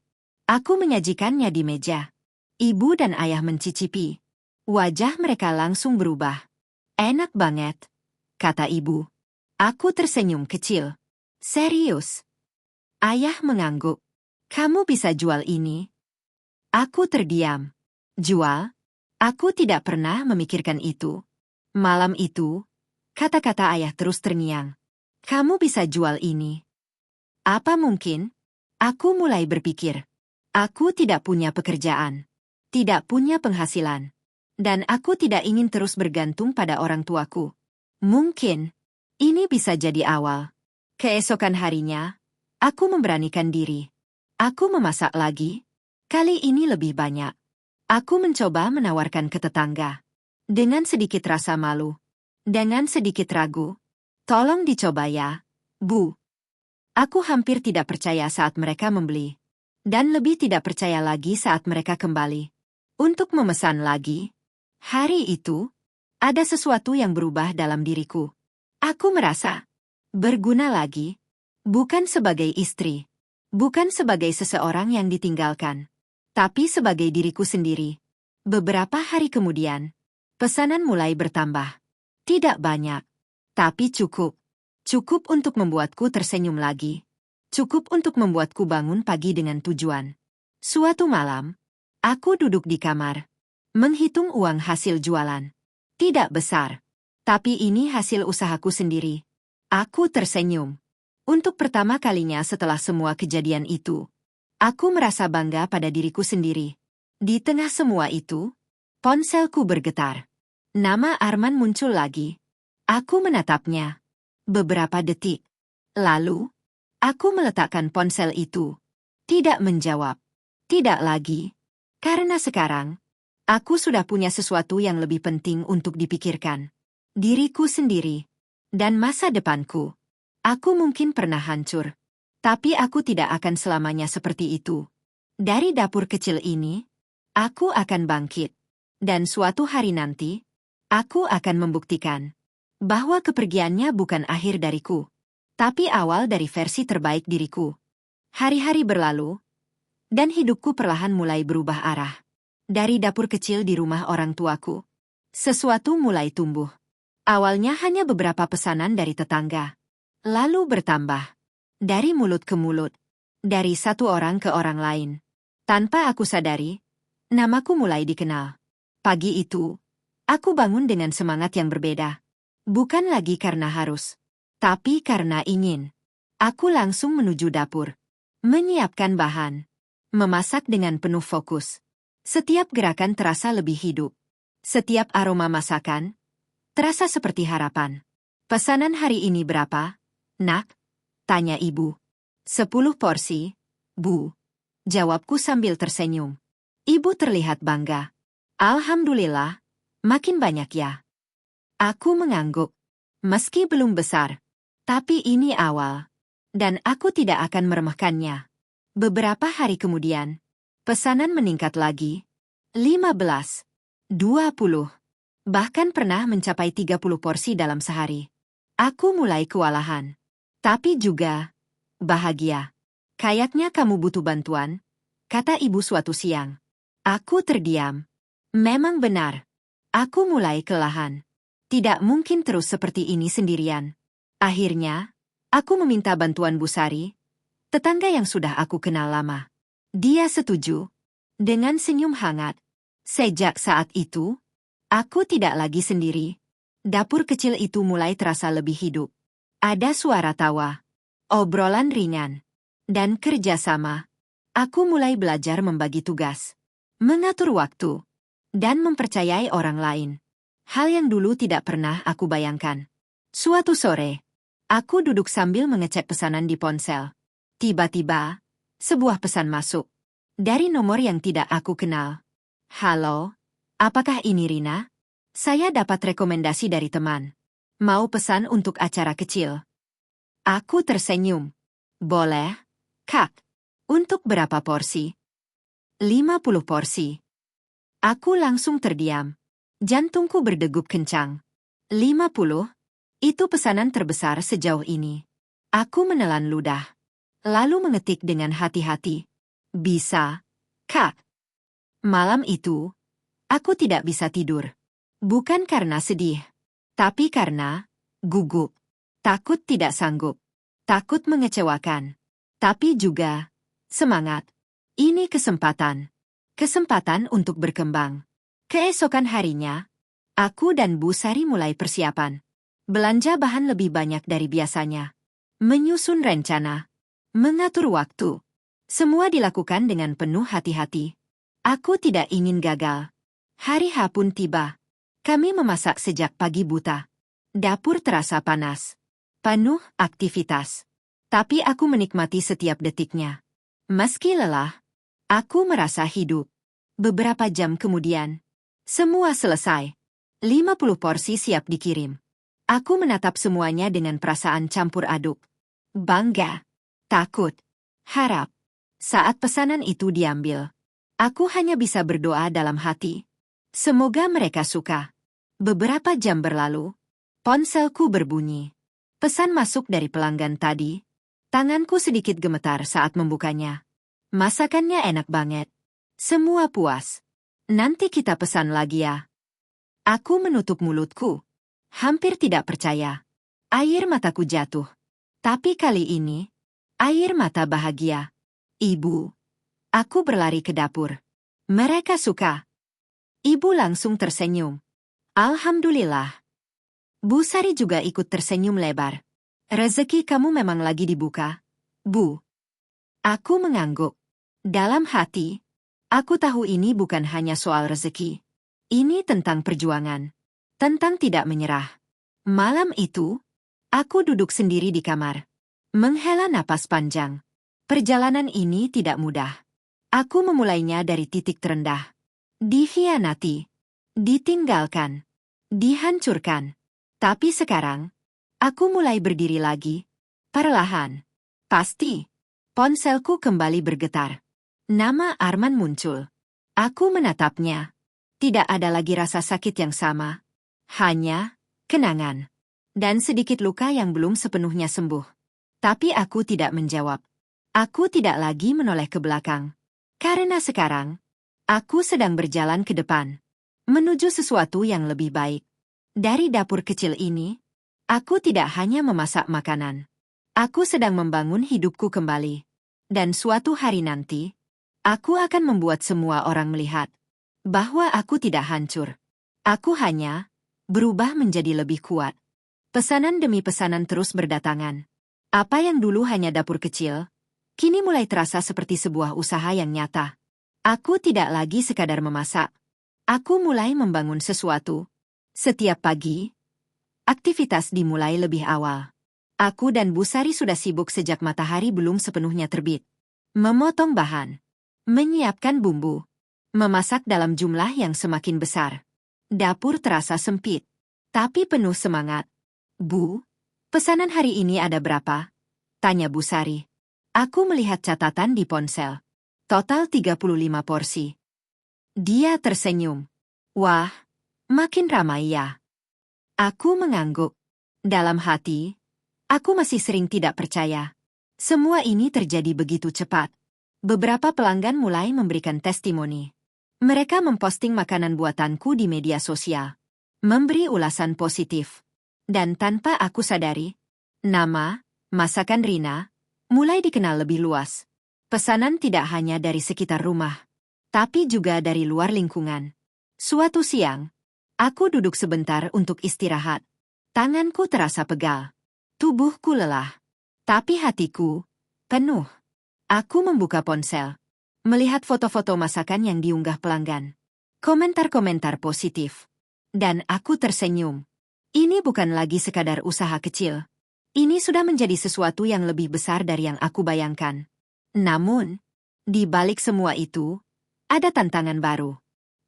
Aku menyajikannya di meja. Ibu dan ayah mencicipi. Wajah mereka langsung berubah. Enak banget, kata ibu. Aku tersenyum kecil. Serius? Ayah mengangguk. Kamu bisa jual ini? Aku terdiam. Jual? Aku tidak pernah memikirkan itu. Malam itu, kata-kata ayah terus terngiang. Kamu bisa jual ini. Apa mungkin? Aku mulai berpikir. Aku tidak punya pekerjaan. Tidak punya penghasilan. Dan aku tidak ingin terus bergantung pada orang tuaku. Mungkin ini bisa jadi awal. Keesokan harinya, aku memberanikan diri. Aku memasak lagi. Kali ini lebih banyak. Aku mencoba menawarkan ke tetangga. Dengan sedikit rasa malu. Dengan sedikit ragu. Tolong dicoba ya, Bu. Aku hampir tidak percaya saat mereka membeli. Dan lebih tidak percaya lagi saat mereka kembali. Untuk memesan lagi. Hari itu, ada sesuatu yang berubah dalam diriku. Aku merasa berguna lagi. Bukan sebagai istri. Bukan sebagai seseorang yang ditinggalkan. Tapi sebagai diriku sendiri. Beberapa hari kemudian, pesanan mulai bertambah. Tidak banyak. Tapi cukup. Cukup untuk membuatku tersenyum lagi. Cukup untuk membuatku bangun pagi dengan tujuan. Suatu malam, aku duduk di kamar. Menghitung uang hasil jualan. Tidak besar. Tapi ini hasil usahaku sendiri. Aku tersenyum. Untuk pertama kalinya setelah semua kejadian itu, aku merasa bangga pada diriku sendiri. Di tengah semua itu, ponselku bergetar. Nama Arman muncul lagi. Aku menatapnya. Beberapa detik. Lalu, aku meletakkan ponsel itu. Tidak menjawab. Tidak lagi. Karena sekarang, aku sudah punya sesuatu yang lebih penting untuk dipikirkan. Diriku sendiri. Dan masa depanku. Aku mungkin pernah hancur. Tapi aku tidak akan selamanya seperti itu. Dari dapur kecil ini, aku akan bangkit. Dan suatu hari nanti, aku akan membuktikan bahwa kepergiannya bukan akhir dariku, tapi awal dari versi terbaik diriku. Hari-hari berlalu, dan hidupku perlahan mulai berubah arah. Dari dapur kecil di rumah orang tuaku, sesuatu mulai tumbuh. Awalnya hanya beberapa pesanan dari tetangga. Lalu bertambah. Dari mulut ke mulut. Dari satu orang ke orang lain. Tanpa aku sadari, namaku mulai dikenal. Pagi itu, aku bangun dengan semangat yang berbeda. Bukan lagi karena harus, tapi karena ingin. Aku langsung menuju dapur. Menyiapkan bahan. Memasak dengan penuh fokus. Setiap gerakan terasa lebih hidup. Setiap aroma masakan terasa seperti harapan. Pesanan hari ini berapa, Nak? Tanya ibu. 10 porsi, Bu. Jawabku sambil tersenyum. Ibu terlihat bangga. Alhamdulillah. Makin banyak ya. Aku mengangguk. Meski belum besar, tapi ini awal. Dan aku tidak akan meremehkannya. Beberapa hari kemudian, pesanan meningkat lagi. 15, 20, bahkan pernah mencapai 30 porsi dalam sehari. Aku mulai kewalahan. Tapi juga bahagia. Kayaknya kamu butuh bantuan, kata ibu suatu siang. Aku terdiam. Memang benar. Aku mulai kelelahan. Tidak mungkin terus seperti ini sendirian. Akhirnya, aku meminta bantuan Bu Sari, tetangga yang sudah aku kenal lama. Dia setuju. Dengan senyum hangat. Sejak saat itu, aku tidak lagi sendiri. Dapur kecil itu mulai terasa lebih hidup. Ada suara tawa, obrolan ringan, dan kerjasama. Aku mulai belajar membagi tugas, mengatur waktu, dan mempercayai orang lain. Hal yang dulu tidak pernah aku bayangkan. Suatu sore, aku duduk sambil mengecek pesanan di ponsel. Tiba-tiba, sebuah pesan masuk. Dari nomor yang tidak aku kenal. Halo, apakah ini Rina? Saya dapat rekomendasi dari teman. Mau pesan untuk acara kecil. Aku tersenyum. Boleh, Kak. Untuk berapa porsi? 50 porsi. Aku langsung terdiam. Jantungku berdegup kencang. 50? Itu pesanan terbesar sejauh ini. Aku menelan ludah. Lalu mengetik dengan hati-hati. Bisa, Kak. Malam itu, aku tidak bisa tidur. Bukan karena sedih, tapi karena gugup. Takut tidak sanggup. Takut mengecewakan. Tapi juga semangat. Ini kesempatan. Kesempatan untuk berkembang. Keesokan harinya, aku dan Bu Sari mulai persiapan. Belanja bahan lebih banyak dari biasanya. Menyusun rencana. Mengatur waktu. Semua dilakukan dengan penuh hati-hati. Aku tidak ingin gagal. Hari H pun tiba. Kami memasak sejak pagi buta. Dapur terasa panas. Penuh aktivitas. Tapi aku menikmati setiap detiknya. Meski lelah, aku merasa hidup. Beberapa jam kemudian, semua selesai. 50 porsi siap dikirim. Aku menatap semuanya dengan perasaan campur aduk. Bangga, takut, harap. Saat pesanan itu diambil, aku hanya bisa berdoa dalam hati. Semoga mereka suka. Beberapa jam berlalu, ponselku berbunyi. Pesan masuk dari pelanggan tadi. Tanganku sedikit gemetar saat membukanya. Masakannya enak banget. Semua puas. Nanti kita pesan lagi ya. Aku menutup mulutku. Hampir tidak percaya. Air mataku jatuh. Tapi kali ini, air mata bahagia. Ibu. Aku berlari ke dapur. Mereka suka. Ibu langsung tersenyum. Alhamdulillah. Bu Sari juga ikut tersenyum lebar. Rezeki kamu memang lagi dibuka, Bu. Aku mengangguk. Dalam hati, aku tahu ini bukan hanya soal rezeki. Ini tentang perjuangan. Tentang tidak menyerah. Malam itu, aku duduk sendiri di kamar. Menghela napas panjang. Perjalanan ini tidak mudah. Aku memulainya dari titik terendah. Dikhianati. Ditinggalkan. Dihancurkan. Tapi sekarang, aku mulai berdiri lagi. Perlahan. Pasti. Ponselku kembali bergetar. Nama Arman muncul. Aku menatapnya. Tidak ada lagi rasa sakit yang sama. Hanya kenangan. Dan sedikit luka yang belum sepenuhnya sembuh. Tapi aku tidak menjawab. Aku tidak lagi menoleh ke belakang. Karena sekarang, aku sedang berjalan ke depan. Menuju sesuatu yang lebih baik. Dari dapur kecil ini, aku tidak hanya memasak makanan. Aku sedang membangun hidupku kembali. Dan suatu hari nanti, aku akan membuat semua orang melihat bahwa aku tidak hancur. Aku hanya berubah menjadi lebih kuat. Pesanan demi pesanan terus berdatangan. Apa yang dulu hanya dapur kecil, kini mulai terasa seperti sebuah usaha yang nyata. Aku tidak lagi sekadar memasak. Aku mulai membangun sesuatu. Setiap pagi, aktivitas dimulai lebih awal. Aku dan Bu Sari sudah sibuk sejak matahari belum sepenuhnya terbit. Memotong bahan, menyiapkan bumbu, memasak dalam jumlah yang semakin besar. Dapur terasa sempit, tapi penuh semangat. Bu, pesanan hari ini ada berapa? Tanya Bu Sari. Aku melihat catatan di ponsel. Total 35 porsi. Dia tersenyum. Wah, makin ramai ya. Aku mengangguk. Dalam hati, aku masih sering tidak percaya. Semua ini terjadi begitu cepat. Beberapa pelanggan mulai memberikan testimoni. Mereka memposting makanan buatanku di media sosial. Memberi ulasan positif. Dan tanpa aku sadari, nama, masakan Rina, mulai dikenal lebih luas. Pesanan tidak hanya dari sekitar rumah, tapi juga dari luar lingkungan. Suatu siang, aku duduk sebentar untuk istirahat. Tanganku terasa pegal. Tubuhku lelah. Tapi hatiku penuh. Aku membuka ponsel. Melihat foto-foto masakan yang diunggah pelanggan. Komentar-komentar positif. Dan aku tersenyum. Ini bukan lagi sekadar usaha kecil. Ini sudah menjadi sesuatu yang lebih besar dari yang aku bayangkan. Namun, di balik semua itu, ada tantangan baru.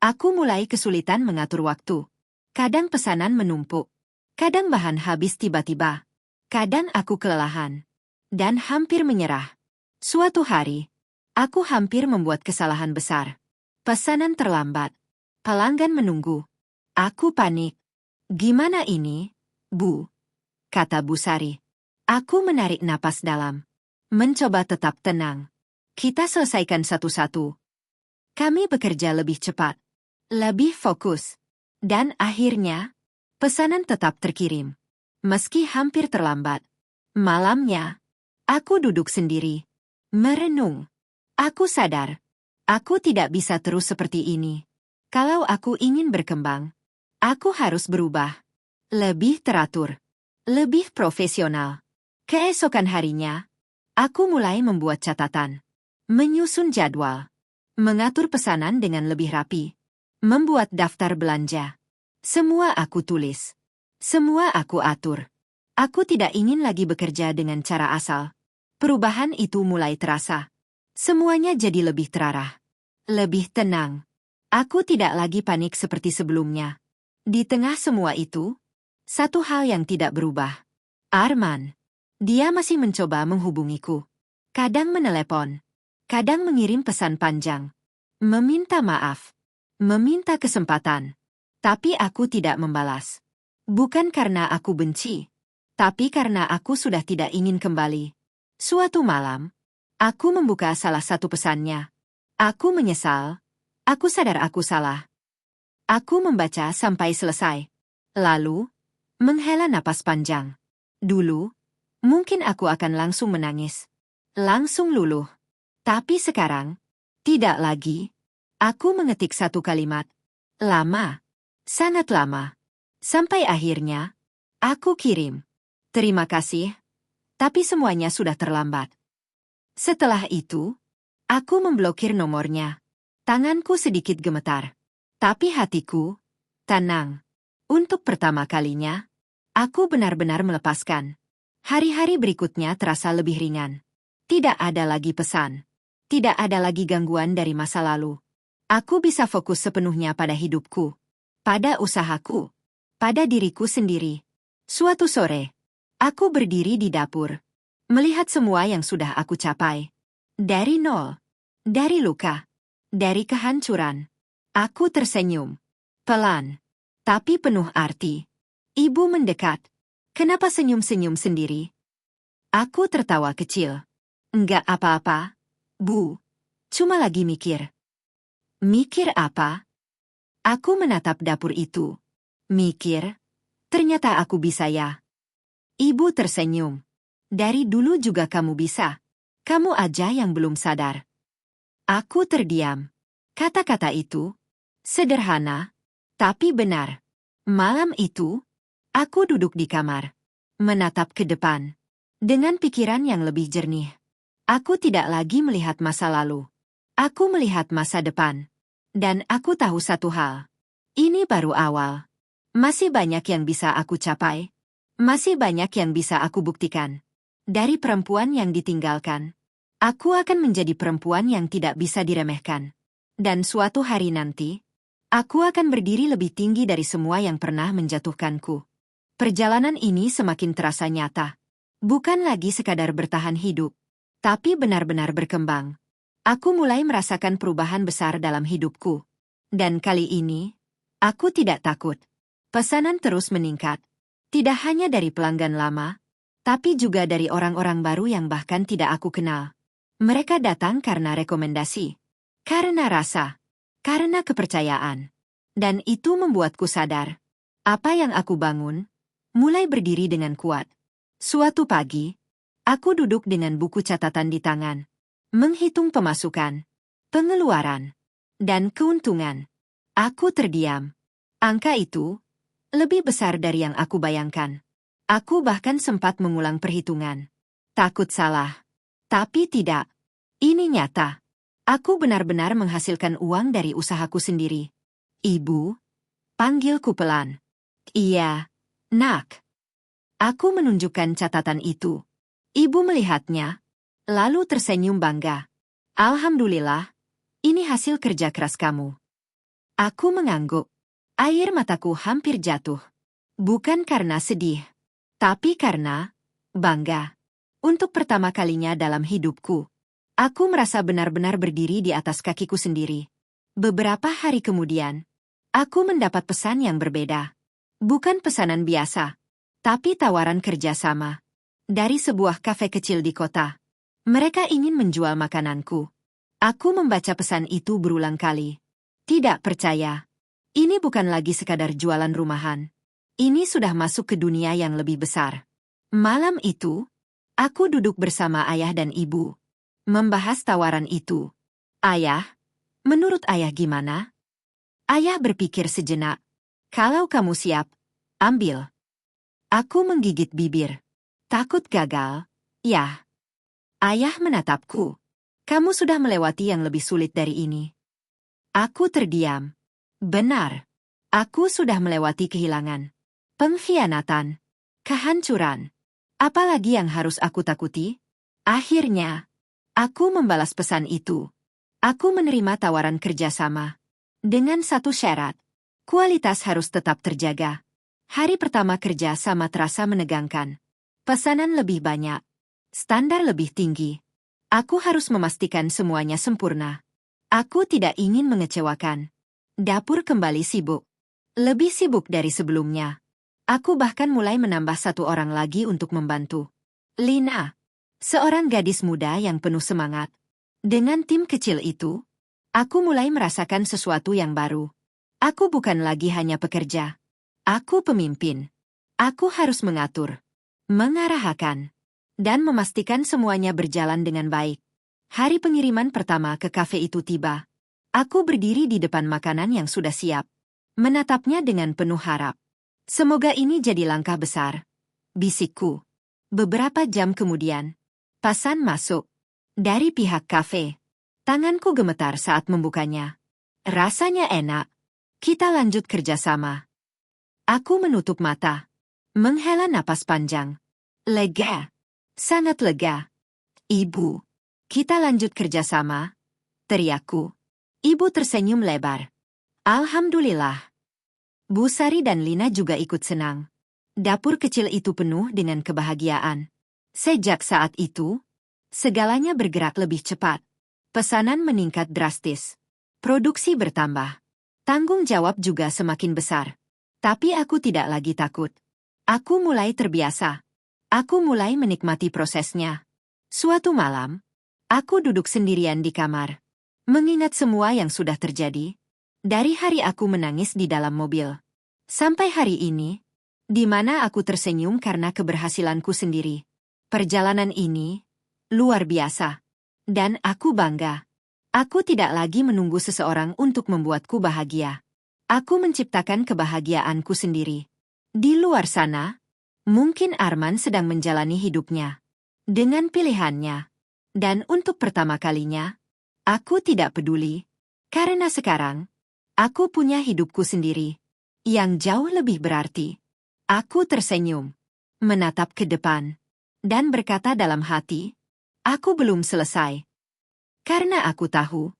Aku mulai kesulitan mengatur waktu. Kadang pesanan menumpuk. Kadang bahan habis tiba-tiba. Kadang aku kelelahan. Dan hampir menyerah. Suatu hari, aku hampir membuat kesalahan besar. Pesanan terlambat. Pelanggan menunggu. Aku panik. Gimana ini, Bu? Kata Bu Sari. Aku menarik napas dalam. Mencoba tetap tenang. Kita selesaikan satu-satu. Kami bekerja lebih cepat. Lebih fokus. Dan akhirnya, pesanan tetap terkirim. Meski hampir terlambat. Malamnya, aku duduk sendiri. Merenung. Aku sadar. Aku tidak bisa terus seperti ini. Kalau aku ingin berkembang, aku harus berubah. Lebih teratur. Lebih profesional. Keesokan harinya, aku mulai membuat catatan. Menyusun jadwal. Mengatur pesanan dengan lebih rapi. Membuat daftar belanja. Semua aku tulis. Semua aku atur. Aku tidak ingin lagi bekerja dengan cara asal. Perubahan itu mulai terasa. Semuanya jadi lebih terarah. Lebih tenang. Aku tidak lagi panik seperti sebelumnya. Di tengah semua itu, satu hal yang tidak berubah. Arman. Dia masih mencoba menghubungiku. Kadang menelepon. Kadang mengirim pesan panjang. Meminta maaf. Meminta kesempatan. Tapi aku tidak membalas. Bukan karena aku benci. Tapi karena aku sudah tidak ingin kembali. Suatu malam, aku membuka salah satu pesannya. Aku menyesal. Aku sadar aku salah. Aku membaca sampai selesai. Lalu, menghela napas panjang. Dulu, mungkin aku akan langsung menangis. Langsung luluh. Tapi sekarang, tidak lagi. Aku mengetik satu kalimat. Lama. Sangat lama. Sampai akhirnya, aku kirim. Terima kasih. Tapi semuanya sudah terlambat. Setelah itu, aku memblokir nomornya. Tanganku sedikit gemetar. Tapi hatiku, tenang. Untuk pertama kalinya, aku benar-benar melepaskan. Hari-hari berikutnya terasa lebih ringan. Tidak ada lagi pesan. Tidak ada lagi gangguan dari masa lalu. Aku bisa fokus sepenuhnya pada hidupku. Pada usahaku. Pada diriku sendiri. Suatu sore, aku berdiri di dapur. Melihat semua yang sudah aku capai. Dari nol. Dari luka. Dari kehancuran. Aku tersenyum. Pelan. Tapi penuh arti. Ibu mendekat. Kenapa senyum-senyum sendiri? Aku tertawa kecil. Enggak apa-apa, Bu. Cuma lagi mikir. Mikir apa? Aku menatap dapur itu. Mikir. Ternyata aku bisa ya. Ibu tersenyum. Dari dulu juga kamu bisa. Kamu aja yang belum sadar. Aku terdiam. Kata-kata itu sederhana, tapi benar. Malam itu, aku duduk di kamar, menatap ke depan. Dengan pikiran yang lebih jernih. Aku tidak lagi melihat masa lalu. Aku melihat masa depan. Dan aku tahu satu hal. Ini baru awal. Masih banyak yang bisa aku capai. Masih banyak yang bisa aku buktikan. Dari perempuan yang ditinggalkan, aku akan menjadi perempuan yang tidak bisa diremehkan. Dan suatu hari nanti, Aku akan berdiri lebih tinggi dari semua yang pernah menjatuhkanku. Perjalanan ini semakin terasa nyata. Bukan lagi sekadar bertahan hidup, tapi benar-benar berkembang. Aku mulai merasakan perubahan besar dalam hidupku. Dan kali ini, aku tidak takut. Pesanan terus meningkat. Tidak hanya dari pelanggan lama, tapi juga dari orang-orang baru yang bahkan tidak aku kenal. Mereka datang karena rekomendasi, karena rasa, karena kepercayaan. Dan itu membuatku sadar, apa yang aku bangun, mulai berdiri dengan kuat. Suatu pagi, aku duduk dengan buku catatan di tangan, menghitung pemasukan, pengeluaran, dan keuntungan. Aku terdiam. Angka itu lebih besar dari yang aku bayangkan. Aku bahkan sempat mengulang perhitungan. Takut salah. Tapi tidak. Ini nyata. Aku benar-benar menghasilkan uang dari usahaku sendiri. Ibu, panggilku pelan. Iya, nak. Aku menunjukkan catatan itu. Ibu melihatnya, lalu tersenyum bangga. Alhamdulillah, ini hasil kerja keras kamu. Aku mengangguk. Air mataku hampir jatuh. Bukan karena sedih, tapi karena bangga. Untuk pertama kalinya dalam hidupku, aku merasa benar-benar berdiri di atas kakiku sendiri. Beberapa hari kemudian, aku mendapat pesan yang berbeda. Bukan pesanan biasa, tapi tawaran kerjasama. Dari sebuah kafe kecil di kota. Mereka ingin menjual makananku. Aku membaca pesan itu berulang kali. Tidak percaya. Ini bukan lagi sekadar jualan rumahan. Ini sudah masuk ke dunia yang lebih besar. Malam itu, aku duduk bersama ayah dan ibu. Membahas tawaran itu. Ayah, menurut ayah gimana? Ayah berpikir sejenak. Kalau kamu siap, ambil. Aku menggigit bibir. Takut gagal, ya. Ayah menatapku. Kamu sudah melewati yang lebih sulit dari ini. Aku terdiam. Benar. Aku sudah melewati kehilangan, pengkhianatan, kehancuran. Apalagi yang harus aku takuti? Akhirnya, aku membalas pesan itu. Aku menerima tawaran kerjasama. Dengan satu syarat, kualitas harus tetap terjaga. Hari pertama kerja sama terasa menegangkan. Pesanan lebih banyak. Standar lebih tinggi. Aku harus memastikan semuanya sempurna. Aku tidak ingin mengecewakan. Dapur kembali sibuk. Lebih sibuk dari sebelumnya. Aku bahkan mulai menambah satu orang lagi untuk membantu. Lina. Seorang gadis muda yang penuh semangat. Dengan tim kecil itu, aku mulai merasakan sesuatu yang baru. Aku bukan lagi hanya pekerja. Aku pemimpin. Aku harus mengatur, mengarahkan, dan memastikan semuanya berjalan dengan baik. Hari pengiriman pertama ke kafe itu tiba. Aku berdiri di depan makanan yang sudah siap, menatapnya dengan penuh harap. Semoga ini jadi langkah besar, bisikku. Beberapa jam kemudian, pesan masuk dari pihak kafe. Tanganku gemetar saat membukanya. Rasanya enak. Kita lanjut kerjasama. Aku menutup mata, menghela napas panjang. Lega, sangat lega. Ibu, kita lanjut kerjasama, teriakku. Ibu tersenyum lebar. Alhamdulillah. Bu Sari dan Lina juga ikut senang. Dapur kecil itu penuh dengan kebahagiaan. Sejak saat itu, segalanya bergerak lebih cepat. Pesanan meningkat drastis. Produksi bertambah. Tanggung jawab juga semakin besar. Tapi aku tidak lagi takut. Aku mulai terbiasa. Aku mulai menikmati prosesnya. Suatu malam, aku duduk sendirian di kamar. Mengingat semua yang sudah terjadi, dari hari aku menangis di dalam mobil, sampai hari ini, di mana aku tersenyum karena keberhasilanku sendiri. Perjalanan ini luar biasa, dan aku bangga. Aku tidak lagi menunggu seseorang untuk membuatku bahagia. Aku menciptakan kebahagiaanku sendiri. Di luar sana, mungkin Arman sedang menjalani hidupnya dengan pilihannya, dan untuk pertama kalinya, aku tidak peduli, karena sekarang, aku punya hidupku sendiri, yang jauh lebih berarti. Aku tersenyum, menatap ke depan, dan berkata dalam hati, aku belum selesai. Karena aku tahu,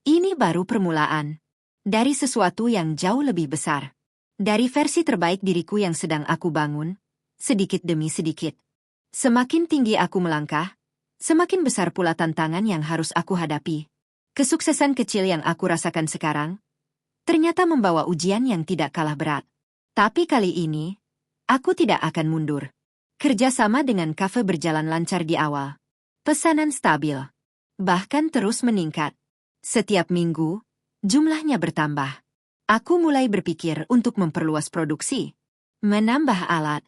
ini baru permulaan. Dari sesuatu yang jauh lebih besar. Dari versi terbaik diriku yang sedang aku bangun, sedikit demi sedikit. Semakin tinggi aku melangkah, semakin besar pula tantangan yang harus aku hadapi. Kesuksesan kecil yang aku rasakan sekarang, ternyata membawa ujian yang tidak kalah berat. Tapi kali ini, aku tidak akan mundur. Kerjasama dengan kafe berjalan lancar di awal. Pesanan stabil. Bahkan terus meningkat. Setiap minggu, jumlahnya bertambah. Aku mulai berpikir untuk memperluas produksi. Menambah alat.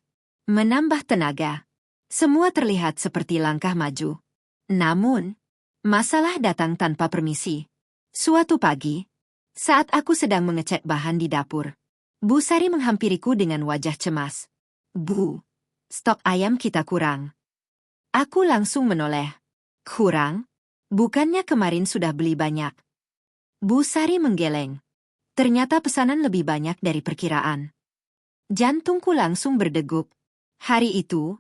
Menambah tenaga. Semua terlihat seperti langkah maju. Namun, masalah datang tanpa permisi. Suatu pagi, saat aku sedang mengecek bahan di dapur, Bu Sari menghampiriku dengan wajah cemas. Bu, stok ayam kita kurang. Aku langsung menoleh. Kurang? Bukannya kemarin sudah beli banyak. Bu Sari menggeleng. Ternyata pesanan lebih banyak dari perkiraan. Jantungku langsung berdegup. Hari itu,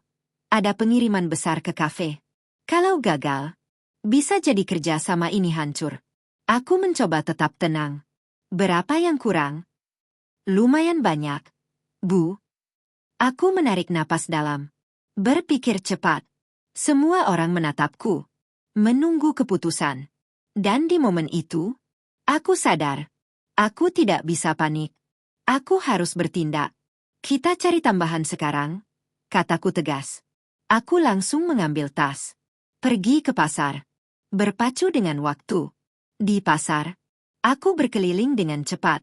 ada pengiriman besar ke kafe. Kalau gagal, bisa jadi kerja sama ini hancur. Aku mencoba tetap tenang. Berapa yang kurang? Lumayan banyak. Bu. Aku menarik napas dalam. Berpikir cepat. Semua orang menatapku. Menunggu keputusan. Dan di momen itu, aku sadar. Aku tidak bisa panik. Aku harus bertindak. Kita cari tambahan sekarang, kataku tegas. Aku langsung mengambil tas. Pergi ke pasar. Berpacu dengan waktu. Di pasar, aku berkeliling dengan cepat.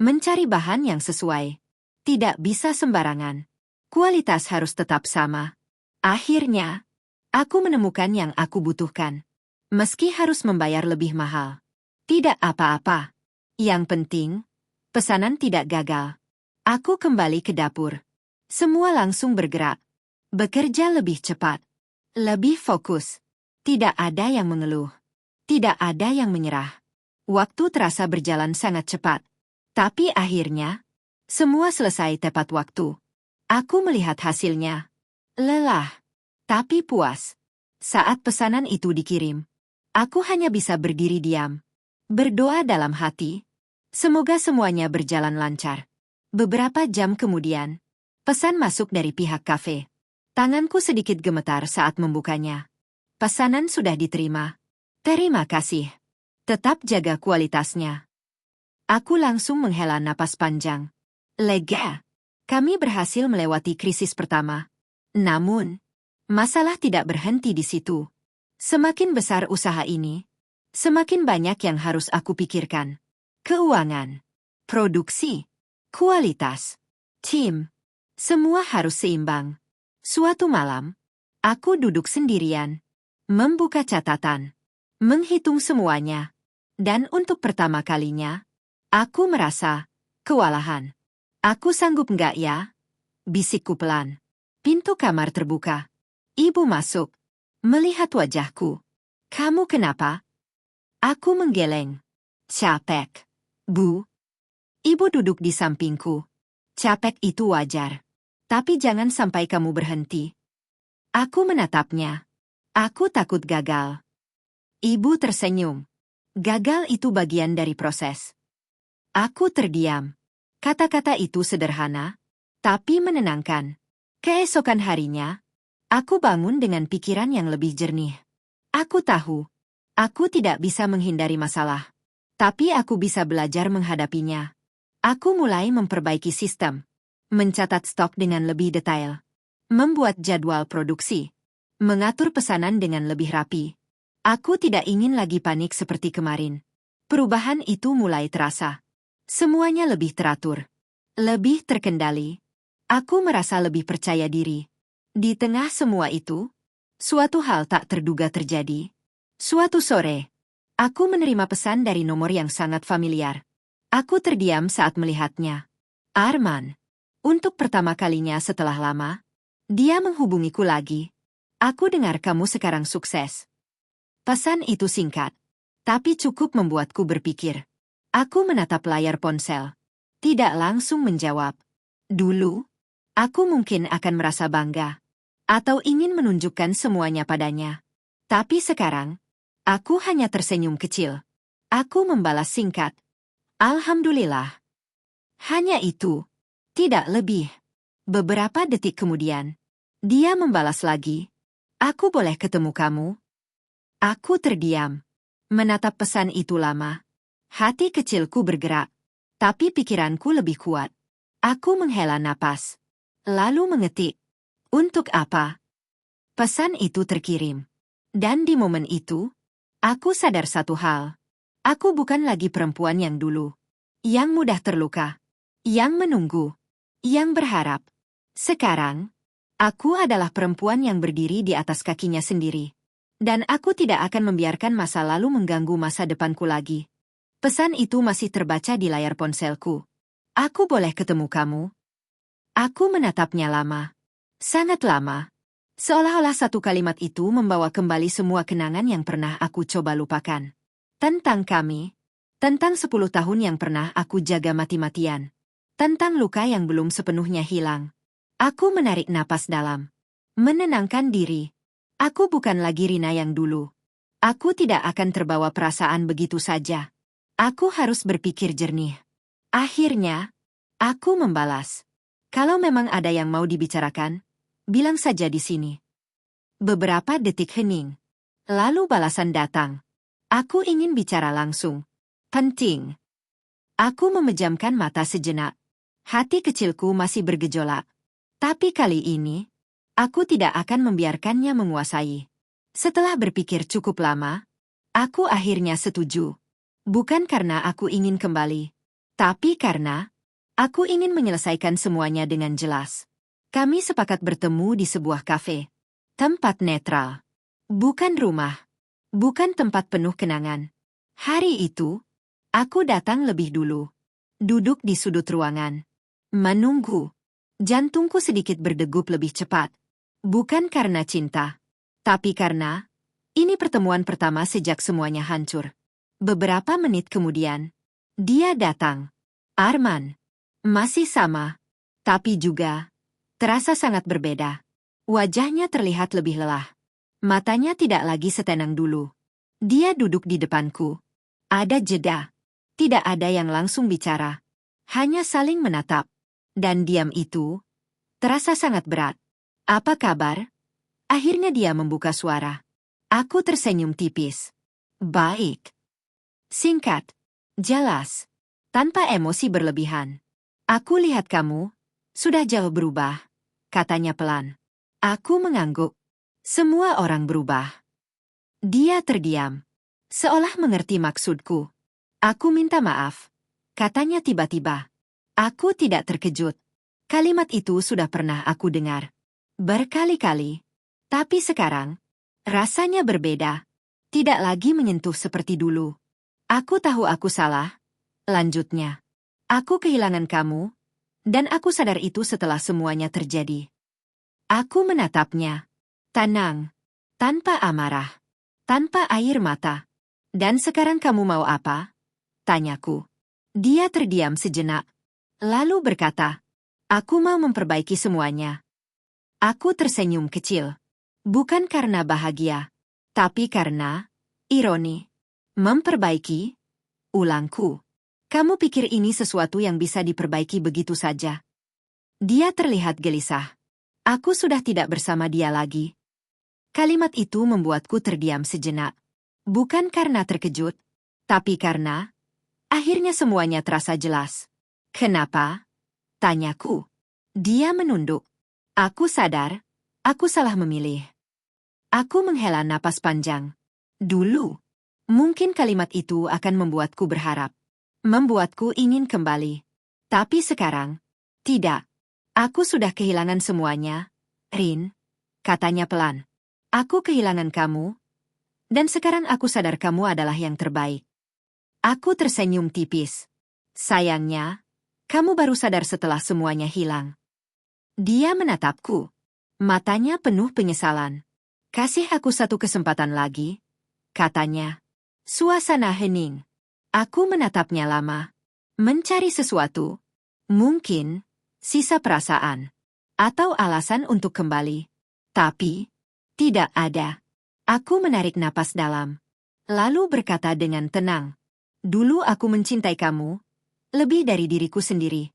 Mencari bahan yang sesuai. Tidak bisa sembarangan. Kualitas harus tetap sama. Akhirnya, aku menemukan yang aku butuhkan. Meski harus membayar lebih mahal. Tidak apa-apa. Yang penting, pesanan tidak gagal. Aku kembali ke dapur. Semua langsung bergerak. Bekerja lebih cepat. Lebih fokus. Tidak ada yang mengeluh. Tidak ada yang menyerah. Waktu terasa berjalan sangat cepat. Tapi akhirnya, semua selesai tepat waktu. Aku melihat hasilnya. Lelah. Tapi puas. Saat pesanan itu dikirim, aku hanya bisa berdiri diam. Berdoa dalam hati. Semoga semuanya berjalan lancar. Beberapa jam kemudian, pesan masuk dari pihak kafe. Tanganku sedikit gemetar saat membukanya. Pesanan sudah diterima. Terima kasih. Tetap jaga kualitasnya. Aku langsung menghela napas panjang. Lega. Kami berhasil melewati krisis pertama. Namun, masalah tidak berhenti di situ. Semakin besar usaha ini, semakin banyak yang harus aku pikirkan. Keuangan, produksi, kualitas, tim, semua harus seimbang. Suatu malam, aku duduk sendirian, membuka catatan, menghitung semuanya, dan untuk pertama kalinya, aku merasa kewalahan. Aku sanggup nggak ya? Bisikku pelan. Pintu kamar terbuka. Ibu masuk, melihat wajahku. Kamu kenapa? Aku menggeleng. Capek. Bu. Ibu duduk di sampingku. Capek itu wajar. Tapi jangan sampai kamu berhenti. Aku menatapnya. Aku takut gagal. Ibu tersenyum. Gagal itu bagian dari proses. Aku terdiam. Kata-kata itu sederhana, tapi menenangkan. Keesokan harinya, aku bangun dengan pikiran yang lebih jernih. Aku tahu, aku tidak bisa menghindari masalah. Tapi aku bisa belajar menghadapinya. Aku mulai memperbaiki sistem. Mencatat stok dengan lebih detail. Membuat jadwal produksi. Mengatur pesanan dengan lebih rapi. Aku tidak ingin lagi panik seperti kemarin. Perubahan itu mulai terasa. Semuanya lebih teratur. Lebih terkendali. Aku merasa lebih percaya diri. Di tengah semua itu, suatu hal tak terduga terjadi. Suatu sore, aku menerima pesan dari nomor yang sangat familiar. Aku terdiam saat melihatnya. Arman. Untuk pertama kalinya setelah lama, dia menghubungiku lagi. Aku dengar kamu sekarang sukses. Pesan itu singkat, tapi cukup membuatku berpikir. Aku menatap layar ponsel. Tidak langsung menjawab. Dulu, aku mungkin akan merasa bangga. Atau ingin menunjukkan semuanya padanya. Tapi sekarang, aku hanya tersenyum kecil. Aku membalas singkat. Alhamdulillah. Hanya itu. Tidak lebih. Beberapa detik kemudian, dia membalas lagi. Aku boleh ketemu kamu? Aku terdiam. Menatap pesan itu lama. Hati kecilku bergerak. Tapi pikiranku lebih kuat. Aku menghela napas. Lalu mengetik. Untuk apa? Pesan itu terkirim. Dan di momen itu, aku sadar satu hal. Aku bukan lagi perempuan yang dulu. Yang mudah terluka. Yang menunggu. Yang berharap. Sekarang, aku adalah perempuan yang berdiri di atas kakinya sendiri. Dan aku tidak akan membiarkan masa lalu mengganggu masa depanku lagi. Pesan itu masih terbaca di layar ponselku. Aku boleh ketemu kamu? Aku menatapnya lama. Sangat lama. Seolah-olah satu kalimat itu membawa kembali semua kenangan yang pernah aku coba lupakan. Tentang kami. Tentang 10 tahun yang pernah aku jaga mati-matian. Tentang luka yang belum sepenuhnya hilang. Aku menarik napas dalam. Menenangkan diri. Aku bukan lagi Rina yang dulu. Aku tidak akan terbawa perasaan begitu saja. Aku harus berpikir jernih. Akhirnya, aku membalas. Kalau memang ada yang mau dibicarakan, bilang saja di sini. Beberapa detik hening. Lalu balasan datang. Aku ingin bicara langsung. Penting. Aku memejamkan mata sejenak. Hati kecilku masih bergejolak. Tapi kali ini, aku tidak akan membiarkannya menguasai. Setelah berpikir cukup lama, aku akhirnya setuju. Bukan karena aku ingin kembali, tapi karena aku ingin menyelesaikan semuanya dengan jelas. Kami sepakat bertemu di sebuah kafe. Tempat netral. Bukan rumah. Bukan tempat penuh kenangan. Hari itu, aku datang lebih dulu. Duduk di sudut ruangan. Menunggu. Jantungku sedikit berdegup lebih cepat. Bukan karena cinta, tapi karena ini pertemuan pertama sejak semuanya hancur. Beberapa menit kemudian, dia datang. Arman. Masih sama, tapi juga terasa sangat berbeda. Wajahnya terlihat lebih lelah. Matanya tidak lagi setenang dulu. Dia duduk di depanku. Ada jeda. Tidak ada yang langsung bicara. Hanya saling menatap. Dan diam itu terasa sangat berat. Apa kabar? Akhirnya dia membuka suara. Aku tersenyum tipis. Baik. Singkat. Jelas. Tanpa emosi berlebihan. Aku lihat kamu sudah jauh berubah, katanya pelan. Aku mengangguk. Semua orang berubah. Dia terdiam. Seolah mengerti maksudku. Aku minta maaf, katanya tiba-tiba. Aku tidak terkejut. Kalimat itu sudah pernah aku dengar. Berkali-kali. Tapi sekarang, rasanya berbeda. Tidak lagi menyentuh seperti dulu. Aku tahu aku salah. Lanjutnya. Aku kehilangan kamu. Dan aku sadar itu setelah semuanya terjadi. Aku menatapnya. Tenang. Tanpa amarah. Tanpa air mata. Dan sekarang kamu mau apa? Tanyaku. Dia terdiam sejenak. Lalu berkata, aku mau memperbaiki semuanya. Aku tersenyum kecil. Bukan karena bahagia, tapi karena ironi. Memperbaiki? Ulangku. Kamu pikir ini sesuatu yang bisa diperbaiki begitu saja? Dia terlihat gelisah. Aku sudah tidak bersama dia lagi. Kalimat itu membuatku terdiam sejenak. Bukan karena terkejut, tapi karena akhirnya semuanya terasa jelas. Kenapa? Tanyaku. Dia menunduk. Aku sadar, aku salah memilih. Aku menghela napas panjang. Dulu, mungkin kalimat itu akan membuatku berharap. Membuatku ingin kembali. Tapi sekarang, tidak. Aku sudah kehilangan semuanya, Rin, katanya pelan. Aku kehilangan kamu, dan sekarang aku sadar kamu adalah yang terbaik. Aku tersenyum tipis. Sayangnya, kamu baru sadar setelah semuanya hilang. Dia menatapku. Matanya penuh penyesalan. Kasih aku satu kesempatan lagi, katanya. Suasana hening. Aku menatapnya lama. Mencari sesuatu. Mungkin sisa perasaan. Atau alasan untuk kembali. Tapi tidak ada. Aku menarik napas dalam. Lalu berkata dengan tenang. Dulu aku mencintai kamu, lebih dari diriku sendiri.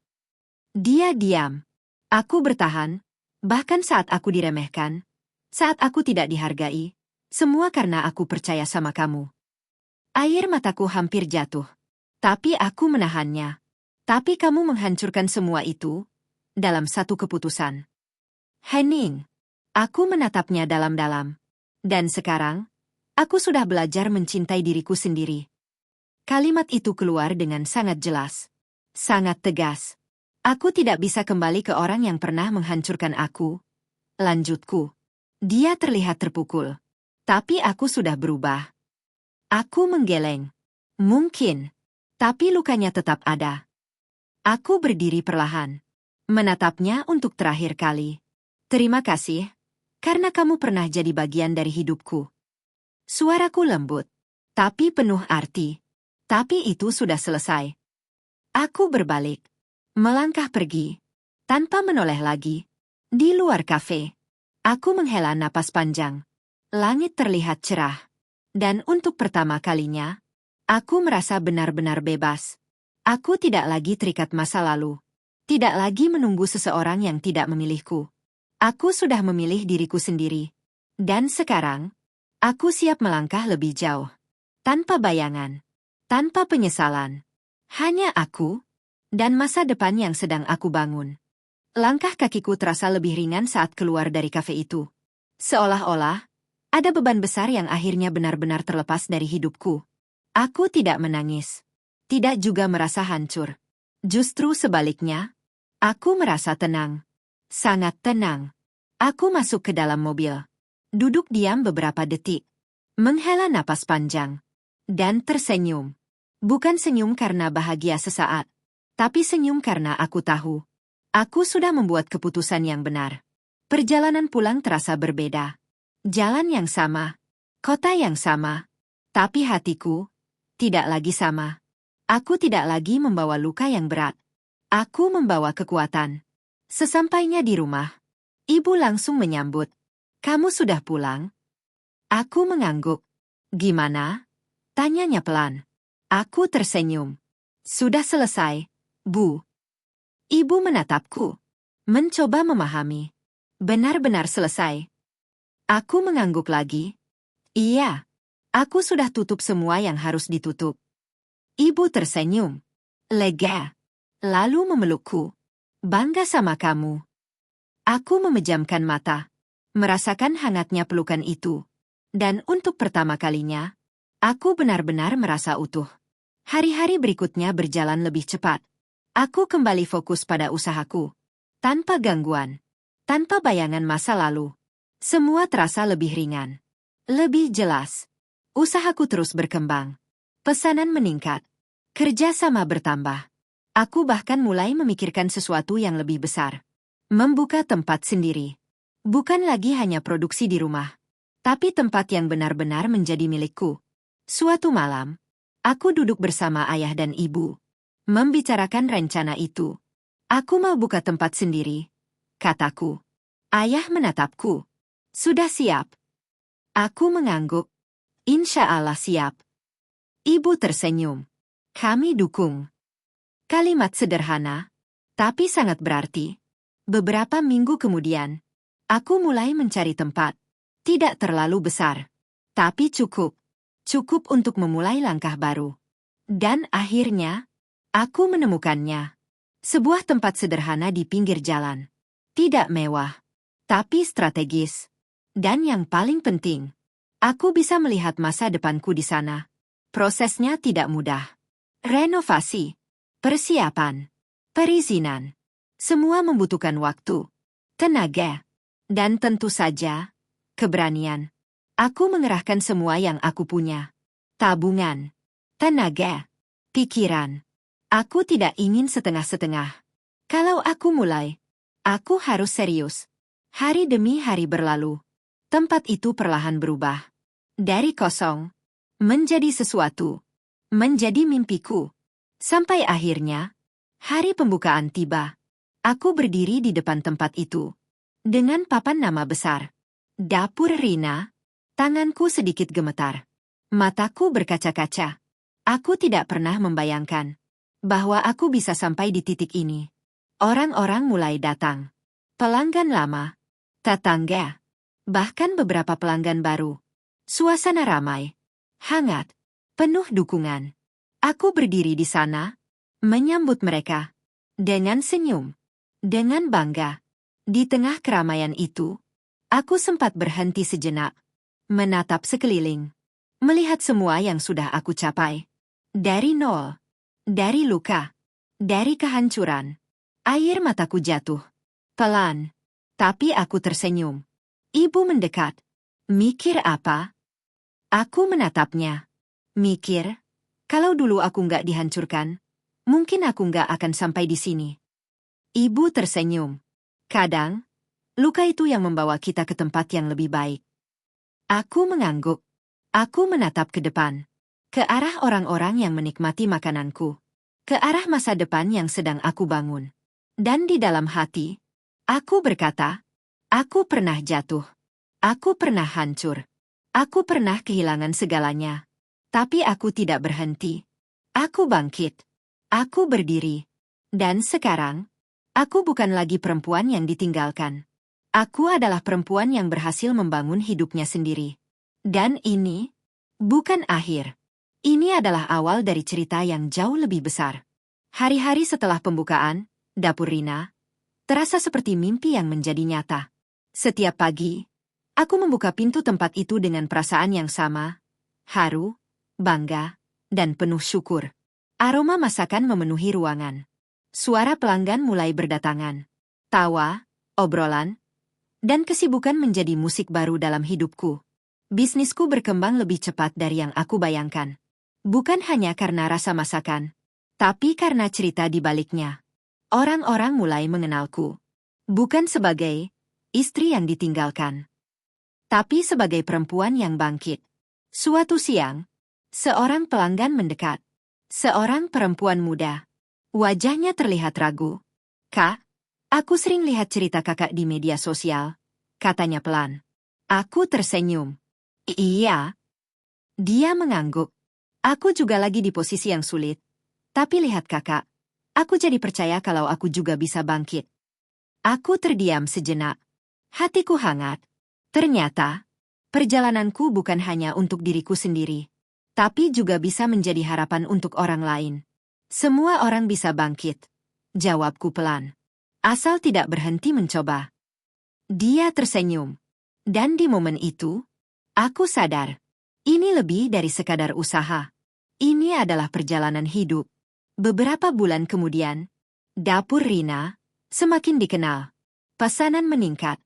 Dia diam. Aku bertahan, bahkan saat aku diremehkan, saat aku tidak dihargai, semua karena aku percaya sama kamu. Air mataku hampir jatuh. Tapi aku menahannya. Tapi kamu menghancurkan semua itu dalam satu keputusan. Henning. Aku menatapnya dalam-dalam. Dan sekarang, aku sudah belajar mencintai diriku sendiri. Kalimat itu keluar dengan sangat jelas. Sangat tegas. Aku tidak bisa kembali ke orang yang pernah menghancurkan aku. Lanjutku. Dia terlihat terpukul. Tapi aku sudah berubah. Aku menggeleng. Mungkin. Tapi lukanya tetap ada. Aku berdiri perlahan. Menatapnya untuk terakhir kali. Terima kasih. Karena kamu pernah jadi bagian dari hidupku. Suaraku lembut. Tapi penuh arti. Tapi itu sudah selesai. Aku berbalik. Melangkah pergi. Tanpa menoleh lagi. Di luar kafe. Aku menghela napas panjang. Langit terlihat cerah. Dan untuk pertama kalinya, aku merasa benar-benar bebas. Aku tidak lagi terikat masa lalu. Tidak lagi menunggu seseorang yang tidak memilihku. Aku sudah memilih diriku sendiri. Dan sekarang, aku siap melangkah lebih jauh. Tanpa bayangan. Tanpa penyesalan. Hanya aku dan masa depan yang sedang aku bangun. Langkah kakiku terasa lebih ringan saat keluar dari kafe itu. Seolah-olah, ada beban besar yang akhirnya benar-benar terlepas dari hidupku. Aku tidak menangis. Tidak juga merasa hancur. Justru sebaliknya, aku merasa tenang. Sangat tenang. Aku masuk ke dalam mobil. Duduk diam beberapa detik. Menghela napas panjang. Dan tersenyum. Bukan senyum karena bahagia sesaat. Tapi senyum karena aku tahu. Aku sudah membuat keputusan yang benar. Perjalanan pulang terasa berbeda. Jalan yang sama. Kota yang sama. Tapi hatiku tidak lagi sama. Aku tidak lagi membawa luka yang berat. Aku membawa kekuatan. Sesampainya di rumah, ibu langsung menyambut. Kamu sudah pulang? Aku mengangguk. Gimana? Tanyanya pelan. Aku tersenyum. Sudah selesai, Bu. Ibu menatapku. Mencoba memahami. Benar-benar selesai. Aku mengangguk lagi. Iya. Aku sudah tutup semua yang harus ditutup. Ibu tersenyum. Lega. Lalu memelukku. Bangga sama kamu. Aku memejamkan mata. Merasakan hangatnya pelukan itu. Dan untuk pertama kalinya, aku benar-benar merasa utuh. Hari-hari berikutnya berjalan lebih cepat. Aku kembali fokus pada usahaku. Tanpa gangguan. Tanpa bayangan masa lalu. Semua terasa lebih ringan. Lebih jelas. Usahaku terus berkembang. Pesanan meningkat. Kerjasama bertambah. Aku bahkan mulai memikirkan sesuatu yang lebih besar. Membuka tempat sendiri. Bukan lagi hanya produksi di rumah. Tapi tempat yang benar-benar menjadi milikku. Suatu malam, aku duduk bersama ayah dan ibu. Membicarakan rencana itu. Aku mau buka tempat sendiri, kataku. Ayah menatapku. Sudah siap? Aku mengangguk. Insya Allah siap. Ibu tersenyum. Kami dukung. Kalimat sederhana, tapi sangat berarti. Beberapa minggu kemudian, aku mulai mencari tempat. Tidak terlalu besar, tapi cukup. Cukup untuk memulai langkah baru. Dan akhirnya, aku menemukannya. Sebuah tempat sederhana di pinggir jalan. Tidak mewah, tapi strategis. Dan yang paling penting, aku bisa melihat masa depanku di sana. Prosesnya tidak mudah. Renovasi. Persiapan, perizinan, semua membutuhkan waktu, tenaga, dan tentu saja, keberanian. Aku mengerahkan semua yang aku punya. Tabungan, tenaga, pikiran. Aku tidak ingin setengah-setengah. Kalau aku mulai, aku harus serius. Hari demi hari berlalu. Tempat itu perlahan berubah. Dari kosong, menjadi sesuatu. Menjadi mimpiku. Sampai akhirnya, hari pembukaan tiba. Aku berdiri di depan tempat itu. Dengan papan nama besar. Dapur Rina. Tanganku sedikit gemetar. Mataku berkaca-kaca. Aku tidak pernah membayangkan bahwa aku bisa sampai di titik ini. Orang-orang mulai datang. Pelanggan lama, tetangga, bahkan beberapa pelanggan baru. Suasana ramai, hangat, penuh dukungan. Aku berdiri di sana, menyambut mereka. Dengan senyum, dengan bangga. Di tengah keramaian itu, aku sempat berhenti sejenak, menatap sekeliling. Melihat semua yang sudah aku capai. Dari nol, dari luka, dari kehancuran. Air mataku jatuh. Pelan. Tapi aku tersenyum. Ibu mendekat. Mikir apa? Aku menatapnya. Mikir, kalau dulu aku nggak dihancurkan, mungkin aku nggak akan sampai di sini. Ibu tersenyum. Kadang, luka itu yang membawa kita ke tempat yang lebih baik. Aku mengangguk. Aku menatap ke depan. Ke arah orang-orang yang menikmati makananku. Ke arah masa depan yang sedang aku bangun. Dan di dalam hati, aku berkata, aku pernah jatuh. Aku pernah hancur. Aku pernah kehilangan segalanya. Tapi aku tidak berhenti. Aku bangkit. Aku berdiri. Dan sekarang, aku bukan lagi perempuan yang ditinggalkan. Aku adalah perempuan yang berhasil membangun hidupnya sendiri. Dan ini bukan akhir. Ini adalah awal dari cerita yang jauh lebih besar. Hari-hari setelah pembukaan, dapur Rina terasa seperti mimpi yang menjadi nyata. Setiap pagi, aku membuka pintu tempat itu dengan perasaan yang sama, haru, bangga, dan penuh syukur. Aroma masakan memenuhi ruangan. Suara pelanggan mulai berdatangan. Tawa, obrolan, dan kesibukan menjadi musik baru dalam hidupku. Bisnisku berkembang lebih cepat dari yang aku bayangkan. Bukan hanya karena rasa masakan, tapi karena cerita di baliknya. Orang-orang mulai mengenalku. Bukan sebagai istri yang ditinggalkan, tapi sebagai perempuan yang bangkit. Suatu siang, seorang pelanggan mendekat. Seorang perempuan muda. Wajahnya terlihat ragu. Kak, aku sering lihat cerita kakak di media sosial, katanya pelan. Aku tersenyum. Iya. Dia mengangguk. Aku juga lagi di posisi yang sulit. Tapi lihat kakak, aku jadi percaya kalau aku juga bisa bangkit. Aku terdiam sejenak. Hatiku hangat. Ternyata, perjalananku bukan hanya untuk diriku sendiri, tapi juga bisa menjadi harapan untuk orang lain. Semua orang bisa bangkit. Jawabku pelan. Asal tidak berhenti mencoba. Dia tersenyum. Dan di momen itu, aku sadar. Ini lebih dari sekadar usaha. Ini adalah perjalanan hidup. Beberapa bulan kemudian, dapur Rina semakin dikenal. Pesanan meningkat.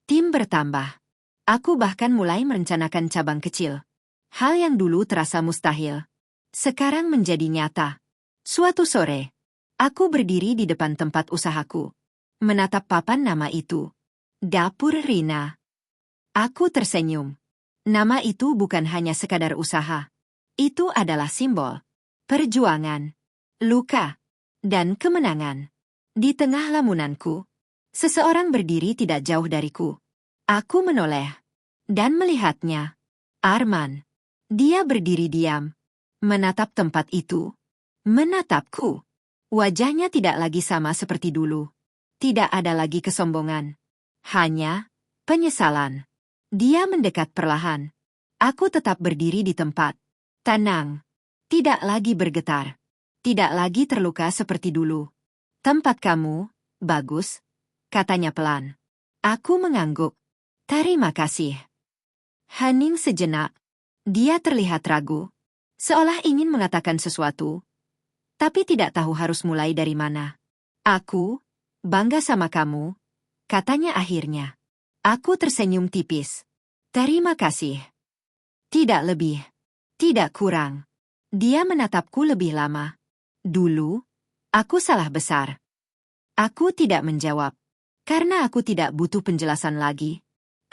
Tim bertambah. Aku bahkan mulai merencanakan cabang kecil. Hal yang dulu terasa mustahil, sekarang menjadi nyata. Suatu sore, aku berdiri di depan tempat usahaku. Menatap papan nama itu. Dapur Rina. Aku tersenyum. Nama itu bukan hanya sekadar usaha. Itu adalah simbol perjuangan, luka, dan kemenangan. Di tengah lamunanku, seseorang berdiri tidak jauh dariku. Aku menoleh dan melihatnya. Arman. Dia berdiri diam, menatap tempat itu, menatapku. Wajahnya tidak lagi sama seperti dulu. Tidak ada lagi kesombongan. Hanya penyesalan. Dia mendekat perlahan. Aku tetap berdiri di tempat. Tenang. Tidak lagi bergetar. Tidak lagi terluka seperti dulu. Tempat kamu, bagus, katanya pelan. Aku mengangguk. Terima kasih. Hening sejenak. Dia terlihat ragu. Seolah ingin mengatakan sesuatu. Tapi tidak tahu harus mulai dari mana. Aku bangga sama kamu, katanya akhirnya. Aku tersenyum tipis. Terima kasih. Tidak lebih. Tidak kurang. Dia menatapku lebih lama. Dulu, aku salah besar. Aku tidak menjawab. Karena aku tidak butuh penjelasan lagi.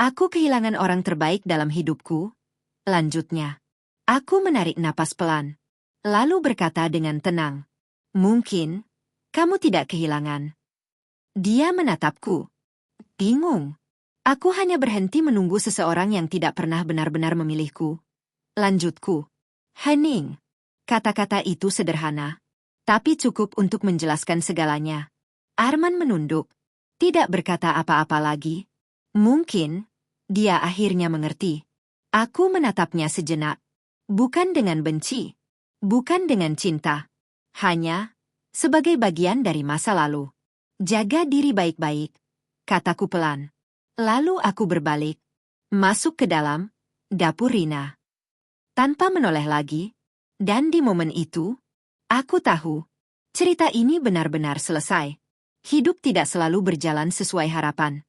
Aku kehilangan orang terbaik dalam hidupku. Lanjutnya. Aku menarik napas pelan. Lalu berkata dengan tenang. Mungkin, kamu tidak kehilangan. Dia menatapku. Bingung. Aku hanya berhenti menunggu seseorang yang tidak pernah benar-benar memilihku. Lanjutku. Hening. Kata-kata itu sederhana. tapi cukup untuk menjelaskan segalanya. Arman menunduk, tidak berkata apa-apa lagi. Mungkin, dia akhirnya mengerti. Aku menatapnya sejenak. Bukan dengan benci. Bukan dengan cinta. Hanya, sebagai bagian dari masa lalu. Jaga diri baik-baik, kataku pelan. Lalu aku berbalik, masuk ke dalam dapur Rina. Tanpa menoleh lagi, dan di momen itu, aku tahu, cerita ini benar-benar selesai. Hidup tidak selalu berjalan sesuai harapan.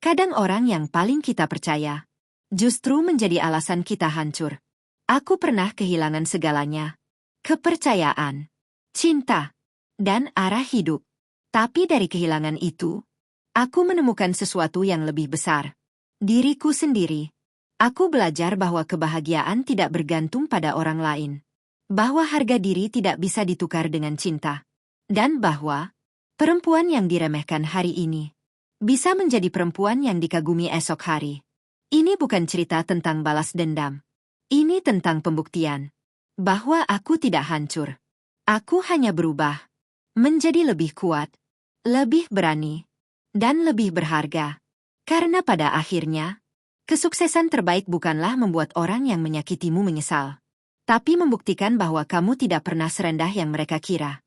Kadang orang yang paling kita percaya, justru menjadi alasan kita hancur. Aku pernah kehilangan segalanya. Kepercayaan, cinta, dan arah hidup. Tapi dari kehilangan itu, aku menemukan sesuatu yang lebih besar. Diriku sendiri. Aku belajar bahwa kebahagiaan tidak bergantung pada orang lain. Bahwa harga diri tidak bisa ditukar dengan cinta. Dan bahwa perempuan yang diremehkan hari ini bisa menjadi perempuan yang dikagumi esok hari. Ini bukan cerita tentang balas dendam. Ini tentang pembuktian bahwa aku tidak hancur. Aku hanya berubah menjadi lebih kuat, lebih berani, dan lebih berharga. Karena pada akhirnya, kesuksesan terbaik bukanlah membuat orang yang menyakitimu menyesal, tapi membuktikan bahwa kamu tidak pernah serendah yang mereka kira.